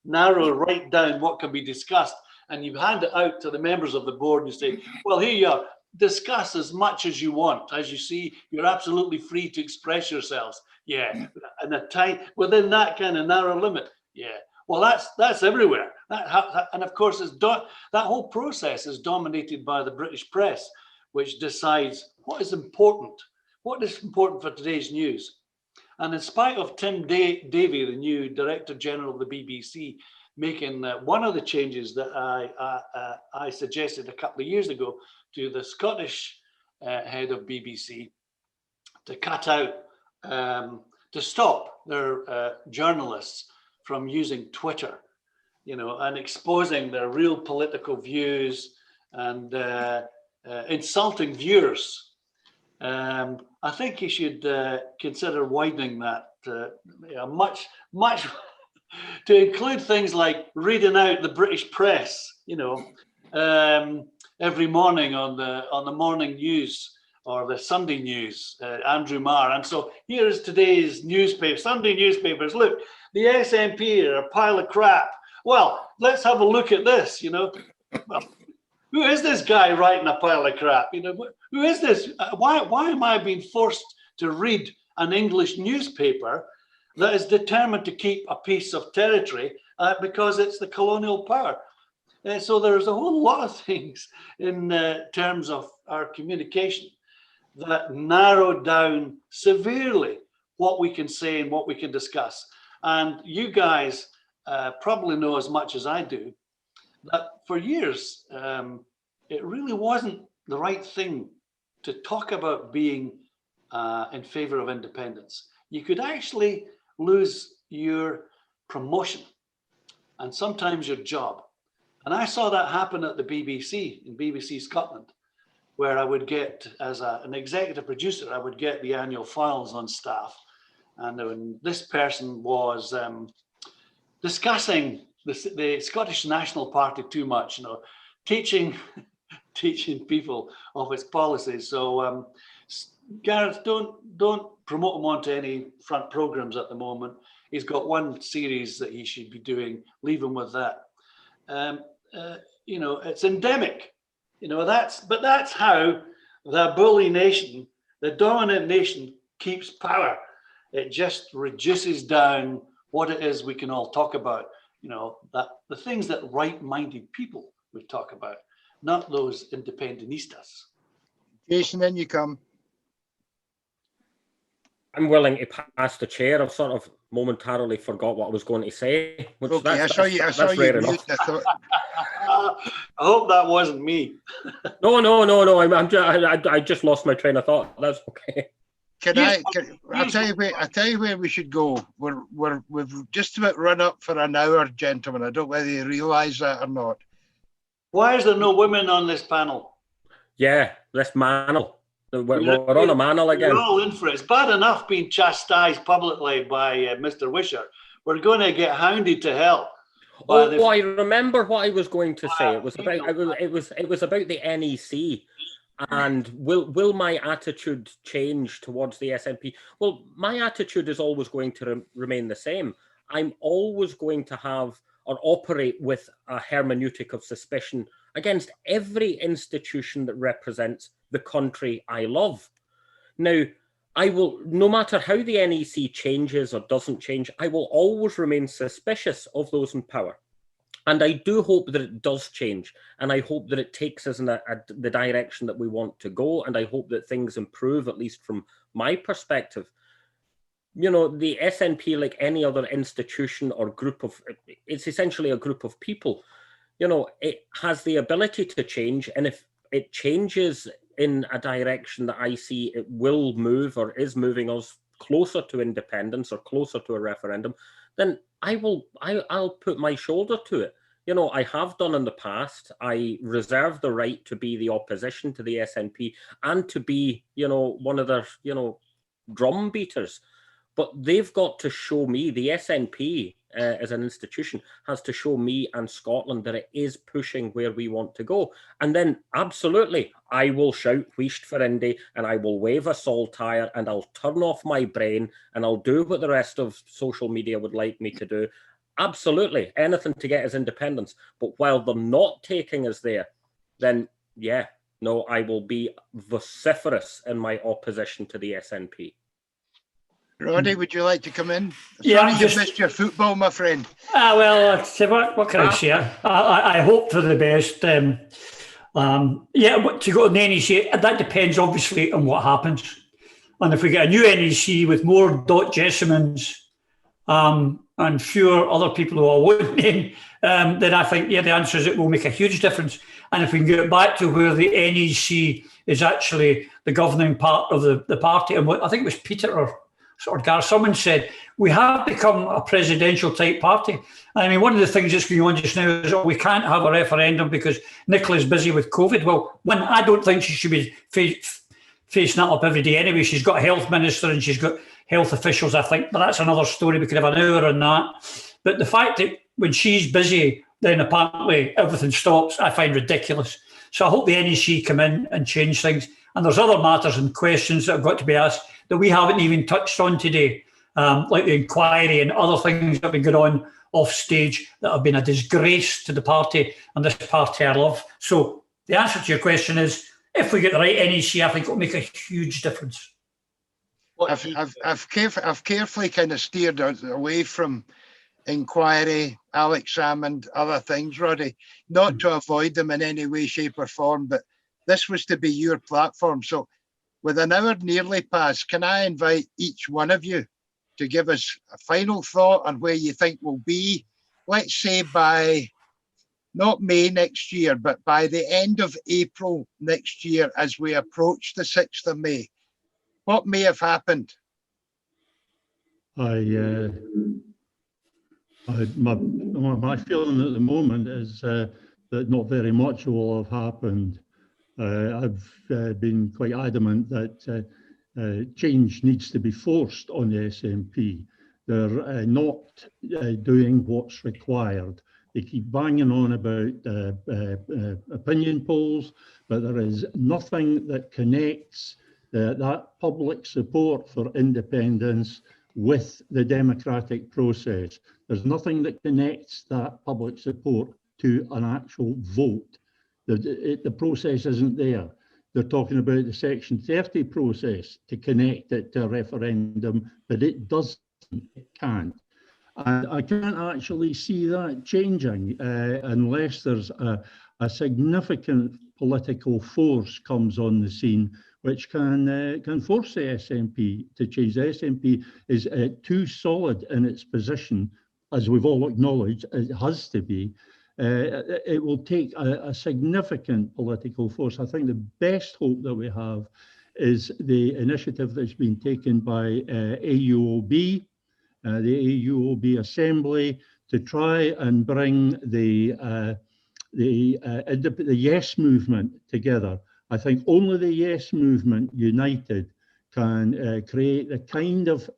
narrowed right down what can be discussed. And you hand it out to the members of the board and you say, well, here you are, discuss as much as you want. As you see, you're absolutely free to express yourselves. Yeah, and within that kind of narrow limit. Yeah, well, that's everywhere. And of course, that whole process is dominated by the British press, which decides what is important for today's news. And in spite of Tim Davie, the new Director General of the BBC, making one of the changes that I suggested a couple of years ago to the Scottish head of BBC to cut out, to stop their journalists from using Twitter, and exposing their real political views and insulting viewers. I think you should consider widening that much to include things like reading out the British press, every morning on the morning news or the Sunday news, Andrew Marr. And so here's today's newspaper, Sunday newspapers. Look, the SNP are a pile of crap. Well, let's have a look at this, Well, who is this guy writing a pile of crap? Who is this? Why am I being forced to read an English newspaper that is determined to keep a piece of territory because it's the colonial power? So there's a whole lot of things in terms of our communication that narrow down severely what we can say and what we can discuss. And you guys probably know as much as I do that for years, it really wasn't the right thing to talk about being in favor of independence. You could actually lose your promotion and sometimes your job. And I saw that happen at the BBC, in BBC Scotland, where I would get, as an executive producer, I would get the annual files on staff. And when this person was discussing the Scottish National Party too much, teaching teaching people of its policies. So Gareth, don't promote him onto any front programs at the moment. He's got one series that he should be doing. Leave him with that. You know, it's endemic. You know, but that's how the bully nation, the dominant nation, keeps power. It just reduces down what it is we can all talk about. You know, that the things that right-minded people would talk about, not those independentistas. Jason, in you come. I'm willing to pass the chair. I've sort of momentarily forgot what I was going to say. Okay, I saw you rare mute, enough. I thought. I hope that wasn't me. No. I just lost my train of thought. That's okay. I'll tell you where we should go. We've just about run up for an hour, gentlemen. I don't know whether you realise that or not. Why is there no women on this panel? Yeah, let's manel. We're on a manel again. We're all in for it. It's bad enough being chastised publicly by Mr. Wishart. We're going to get hounded to hell. I remember what I was going to say. It was about the NEC, and will my attitude change towards the SNP? Well, my attitude is always going to remain the same. I'm always going to have or operate with a hermeneutic of suspicion against every institution that represents the country I love. Now, I will, no matter how the NEC changes or doesn't change, I will always remain suspicious of those in power. And I do hope that it does change. And I hope that it takes us in the direction that we want to go. And I hope that things improve, at least from my perspective. You know, the SNP, like any other institution or group of, it's essentially a group of people. You know, it has the ability to change. And if it changes in a direction that I see it will move or is moving us closer to independence or closer to a referendum, then I'll put my shoulder to it. You know, I have done in the past. I reserve the right to be the opposition to the SNP and to be, you know, one of their, you know, drum beaters. But they've got to show me, the SNP as an institution has to show me and Scotland that it is pushing where we want to go. And then absolutely, I will shout "Wheesht for Indy" and I will wave a saltire and I'll turn off my brain and I'll do what the rest of social media would like me to do. Absolutely, anything to get us independence. But while they're not taking us there, then yeah, no, I will be vociferous in my opposition to the SNP. Roddy, would you like to come in? Yeah, Sorry, you missed your football, my friend. Well, what can I say? I hope for the best. Yeah, but to go to the NEC, that depends obviously on what happens. And if we get a new NEC with more Dot Jessamines and fewer other people who I won't name, then I think, yeah, the answer is it will make a huge difference. And if we can get back to where the NEC is actually the governing part of the party, and what I think it was Peter or Gareth, someone said, we have become a presidential type party. I mean, one of the things that's going on just now is we can't have a referendum because Nicola's busy with COVID. Well, one, I don't think she should be facing that up every day anyway. She's got a health minister and she's got health officials, I think, but that's another story. We could have an hour on that. But the fact that when she's busy, then apparently everything stops, I find ridiculous. So I hope the NEC come in and change things. And there's other matters and questions that have got to be asked that we haven't even touched on today, like the inquiry and other things that have been going on off stage that have been a disgrace to the party and this party I love. So the answer to your question is, if we get the right NEC, I think it'll make a huge difference. I've carefully kind of steered away from inquiry, Alex Salmond, other things, Roddy, not to avoid them in any way, shape or form, but this was to be your platform. So with an hour nearly past, can I invite each one of you to give us a final thought on where you think we'll be, let's say by not May next year, but by the end of April next year as we approach the 6th of May? What may have happened? My feeling at the moment is that not very much will have happened. I've been quite adamant that change needs to be forced on the SNP. They're not doing what's required. They keep banging on about opinion polls, but there is nothing that connects that public support for independence with the democratic process. There's nothing that connects that public support to an actual vote. The process isn't there. They're talking about the Section 30 process to connect it to a referendum, but it doesn't, it can't. And I can't actually see that changing unless there's a significant political force comes on the scene which can force the SNP to change. The SNP is too solid in its position, as we've all acknowledged, it has to be. It will take a significant political force. I think the best hope that we have is the initiative that's been taken by AUOB, the AUOB Assembly, to try and bring the Yes movement together. I think only the Yes movement united can create the kind of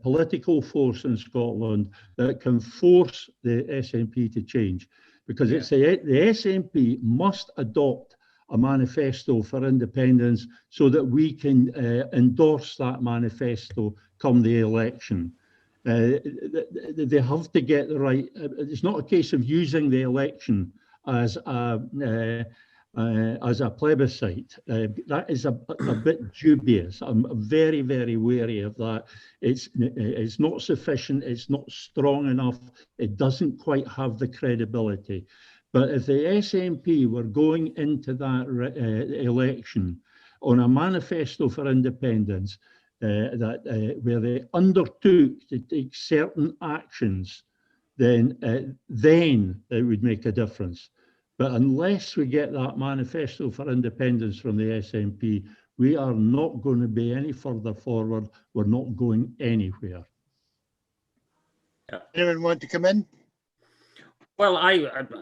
political force in Scotland that can force the SNP to change, because it's the SNP must adopt a manifesto for independence so that we can endorse that manifesto come the election. They have to get the right. It's not a case of using the election as a plebiscite. That is a bit dubious. I'm very, very wary of that. It's not sufficient. It's not strong enough. It doesn't quite have the credibility. But if the SNP were going into that election on a manifesto for independence, where they undertook to take certain actions, then it would make a difference. But unless we get that manifesto for independence from the SNP, we are not going to be any further forward. We're not going anywhere. Anyone want to come in? Well, I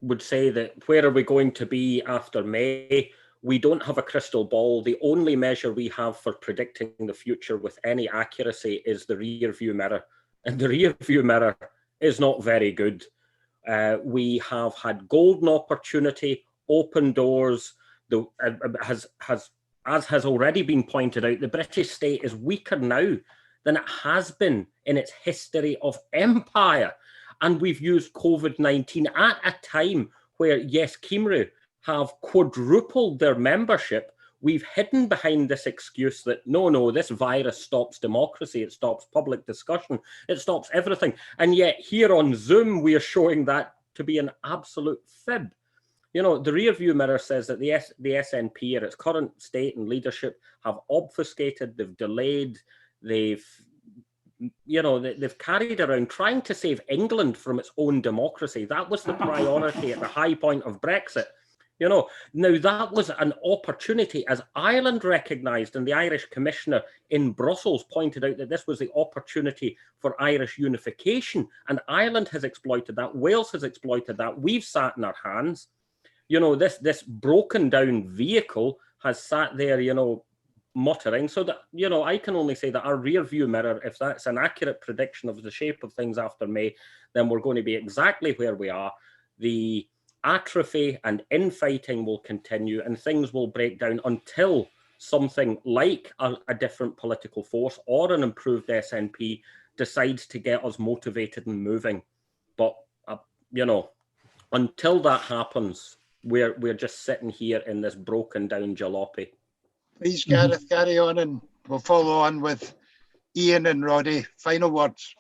would say that where are we going to be after May? We don't have a crystal ball. The only measure we have for predicting the future with any accuracy is the rear view mirror. And the rear view mirror is not very good. We have had golden opportunity, open doors. As has already been pointed out, the British state is weaker now than it has been in its history of empire. And we've used COVID-19 at a time where, yes, Cymru have quadrupled their membership. We've hidden behind this excuse that, no, this virus stops democracy, it stops public discussion, it stops everything. And yet here on Zoom, we are showing that to be an absolute fib. You know, the rear view mirror says that the SNP at its current state and leadership have obfuscated, they've delayed, they've carried around trying to save England from its own democracy. That was the priority at the high point of Brexit. You know, now that was an opportunity, as Ireland recognised, and the Irish Commissioner in Brussels pointed out that this was the opportunity for Irish unification, and Ireland has exploited that, Wales has exploited that, we've sat in our hands. You know, this broken down vehicle has sat there, you know, muttering. So that, you know, I can only say that our rear view mirror, if that's an accurate prediction of the shape of things after May, then we're going to be exactly where we are. The atrophy and infighting will continue and things will break down until something like a different political force or an improved SNP decides to get us motivated and moving. But, you know, until that happens, we're just sitting here in this broken down jalopy. Please, Gareth, carry on and we'll follow on with Ian and Roddy. Final words.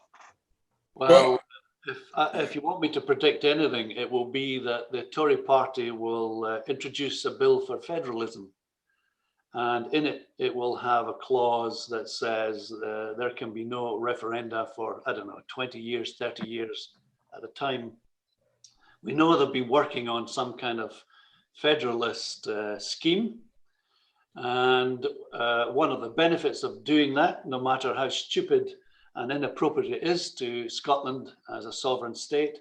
Well, if you want me to predict anything, it will be that the Tory party will introduce a bill for federalism. And in it, it will have a clause that says there can be no referenda for, 20 years, 30 years at a time. We know they'll be working on some kind of federalist scheme. And one of the benefits of doing that, no matter how stupid and inappropriate it is to Scotland as a sovereign state,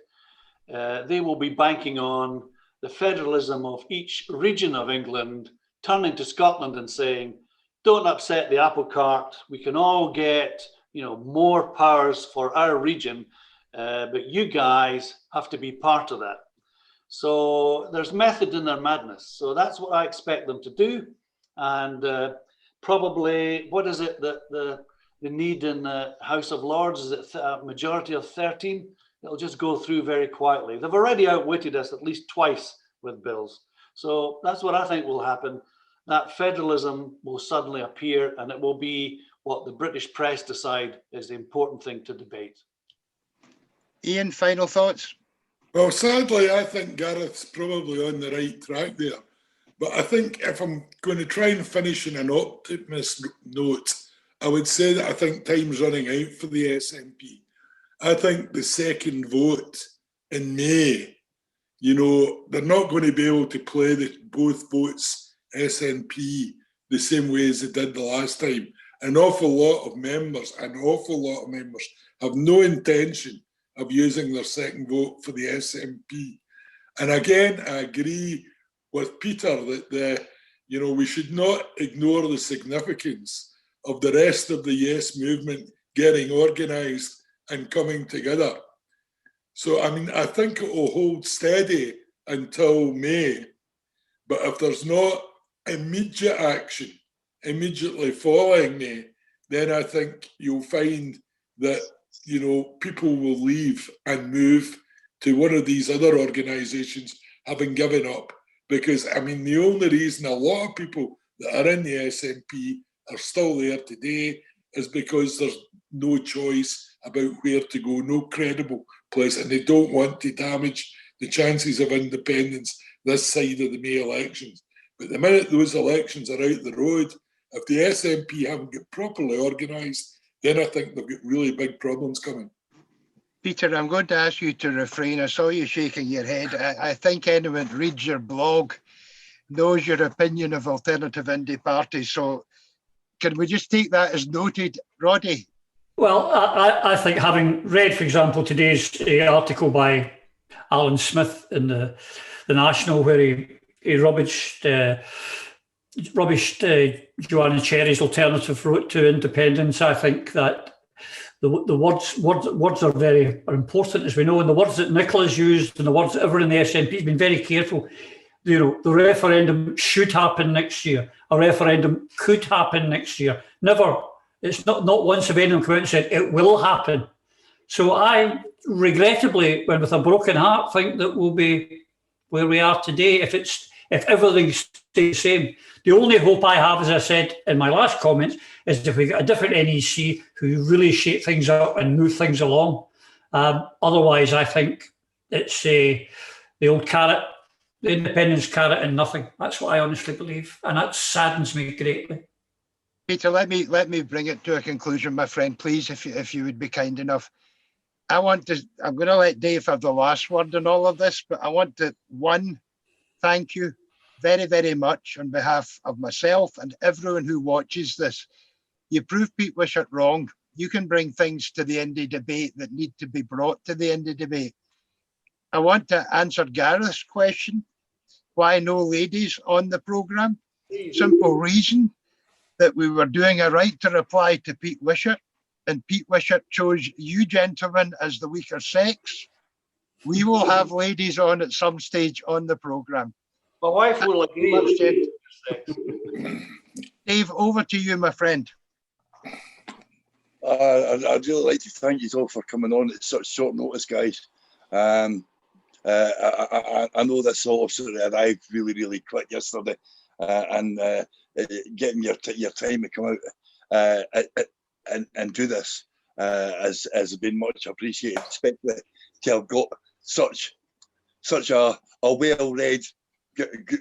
they will be banking on the federalism of each region of England, turning to Scotland and saying, don't upset the apple cart. We can all get, more powers for our region but you guys have to be part of that. So there's method in their madness. So that's what I expect them to do. And probably, what is it that the need in the House of Lords? Is it a majority of 13? It'll just go through very quietly. They've already outwitted us at least twice with bills. So that's what I think will happen. That federalism will suddenly appear, and it will be what the British press decide is the important thing to debate. Ian, final thoughts? Well, sadly, I think Gareth's probably on the right track there. But I think if I'm going to try and finish in an optimist note, I would say that I think time's running out for the SNP. I think the second vote in May, you know, they're not going to be able to play both votes SNP the same way as they did the last time. An awful lot of members have no intention of using their second vote for the SNP. And again, I agree with Peter that we should not ignore the significance of the rest of the Yes movement getting organised and coming together. So, I mean, I think it will hold steady until May, but if there's not immediate action immediately following May, then I think you'll find that, people will leave and move to one of these other organisations having given up. Because, I mean, the only reason a lot of people that are in the SNP are still there today is because there's no choice about where to go, no credible place, and they don't want to damage the chances of independence this side of the May elections. But the minute those elections are out the road, if the SNP haven't got properly organised, then I think they've got really big problems coming. Peter, I'm going to ask you to refrain. I saw you shaking your head. I think anyone that reads your blog knows your opinion of alternative indie parties. So can we just take that as noted, Roddy? Well, I think, having read, for example, today's article by Alan Smith in the National, where he rubbished Joanna Cherry's alternative route to independence, I think that the words are important, as we know, and the words that Nicola's used and the words that everyone in the SNP has been very careful. The referendum should happen next year. A referendum could happen next year. Never. It's not once have anyone come out and said it will happen. So I regrettably, when with a broken heart, think that we'll be where we are today if everything stays the same. The only hope I have, as I said in my last comments, is if we get a different NEC who really shape things up and move things along. Otherwise, I think it's the old carrot, the independence carrot and nothing. That's what I honestly believe, and that saddens me greatly. Peter, let me bring it to a conclusion, my friend, please, if you would be kind enough. I'm going to let Dave have the last word in all of this, but I want to, thank you very, very much on behalf of myself and everyone who watches this. You proved Pete Wishart wrong. You can bring things to the indie debate that need to be brought to the indie debate. I want to answer Gareth's question. Why no ladies on the programme? Simple reason that we were doing a right to reply to Pete Wishart, and Pete Wishart chose you gentlemen as the weaker sex. We will have ladies on at some stage on the programme. My wife will agree. Dave, over to you, my friend. I'd really like to thank you all for coming on at such short notice, guys. I know this all sort of arrived really, really quick yesterday, and getting your time to come out and do this has been much appreciated, especially to have got such a well-read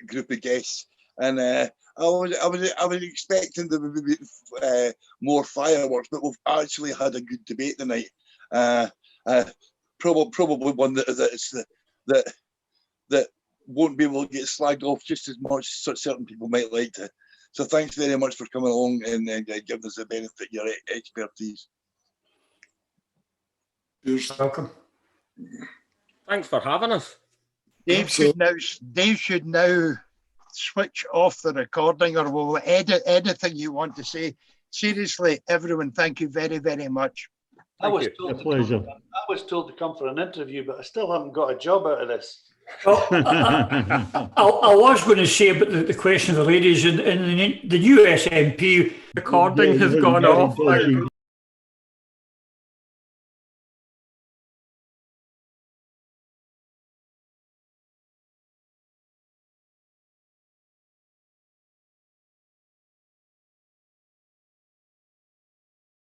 group of guests. And I was expecting there would be more fireworks, but we've actually had a good debate tonight. Probably one that won't be able to get slagged off just as much as certain people might like to. So thanks very much for coming along and giving us the benefit of your expertise. You're welcome. Thanks for having us. Dave should now switch off the recording, or we'll edit anything you want to say. Seriously, everyone, thank you very, very much. I was you. told A to pleasure. come, I was told to come for an interview, but I still haven't got a job out of this. Well, I was going to say about the question of the ladies in the new SNP recording has Very, gone very off. dodgy.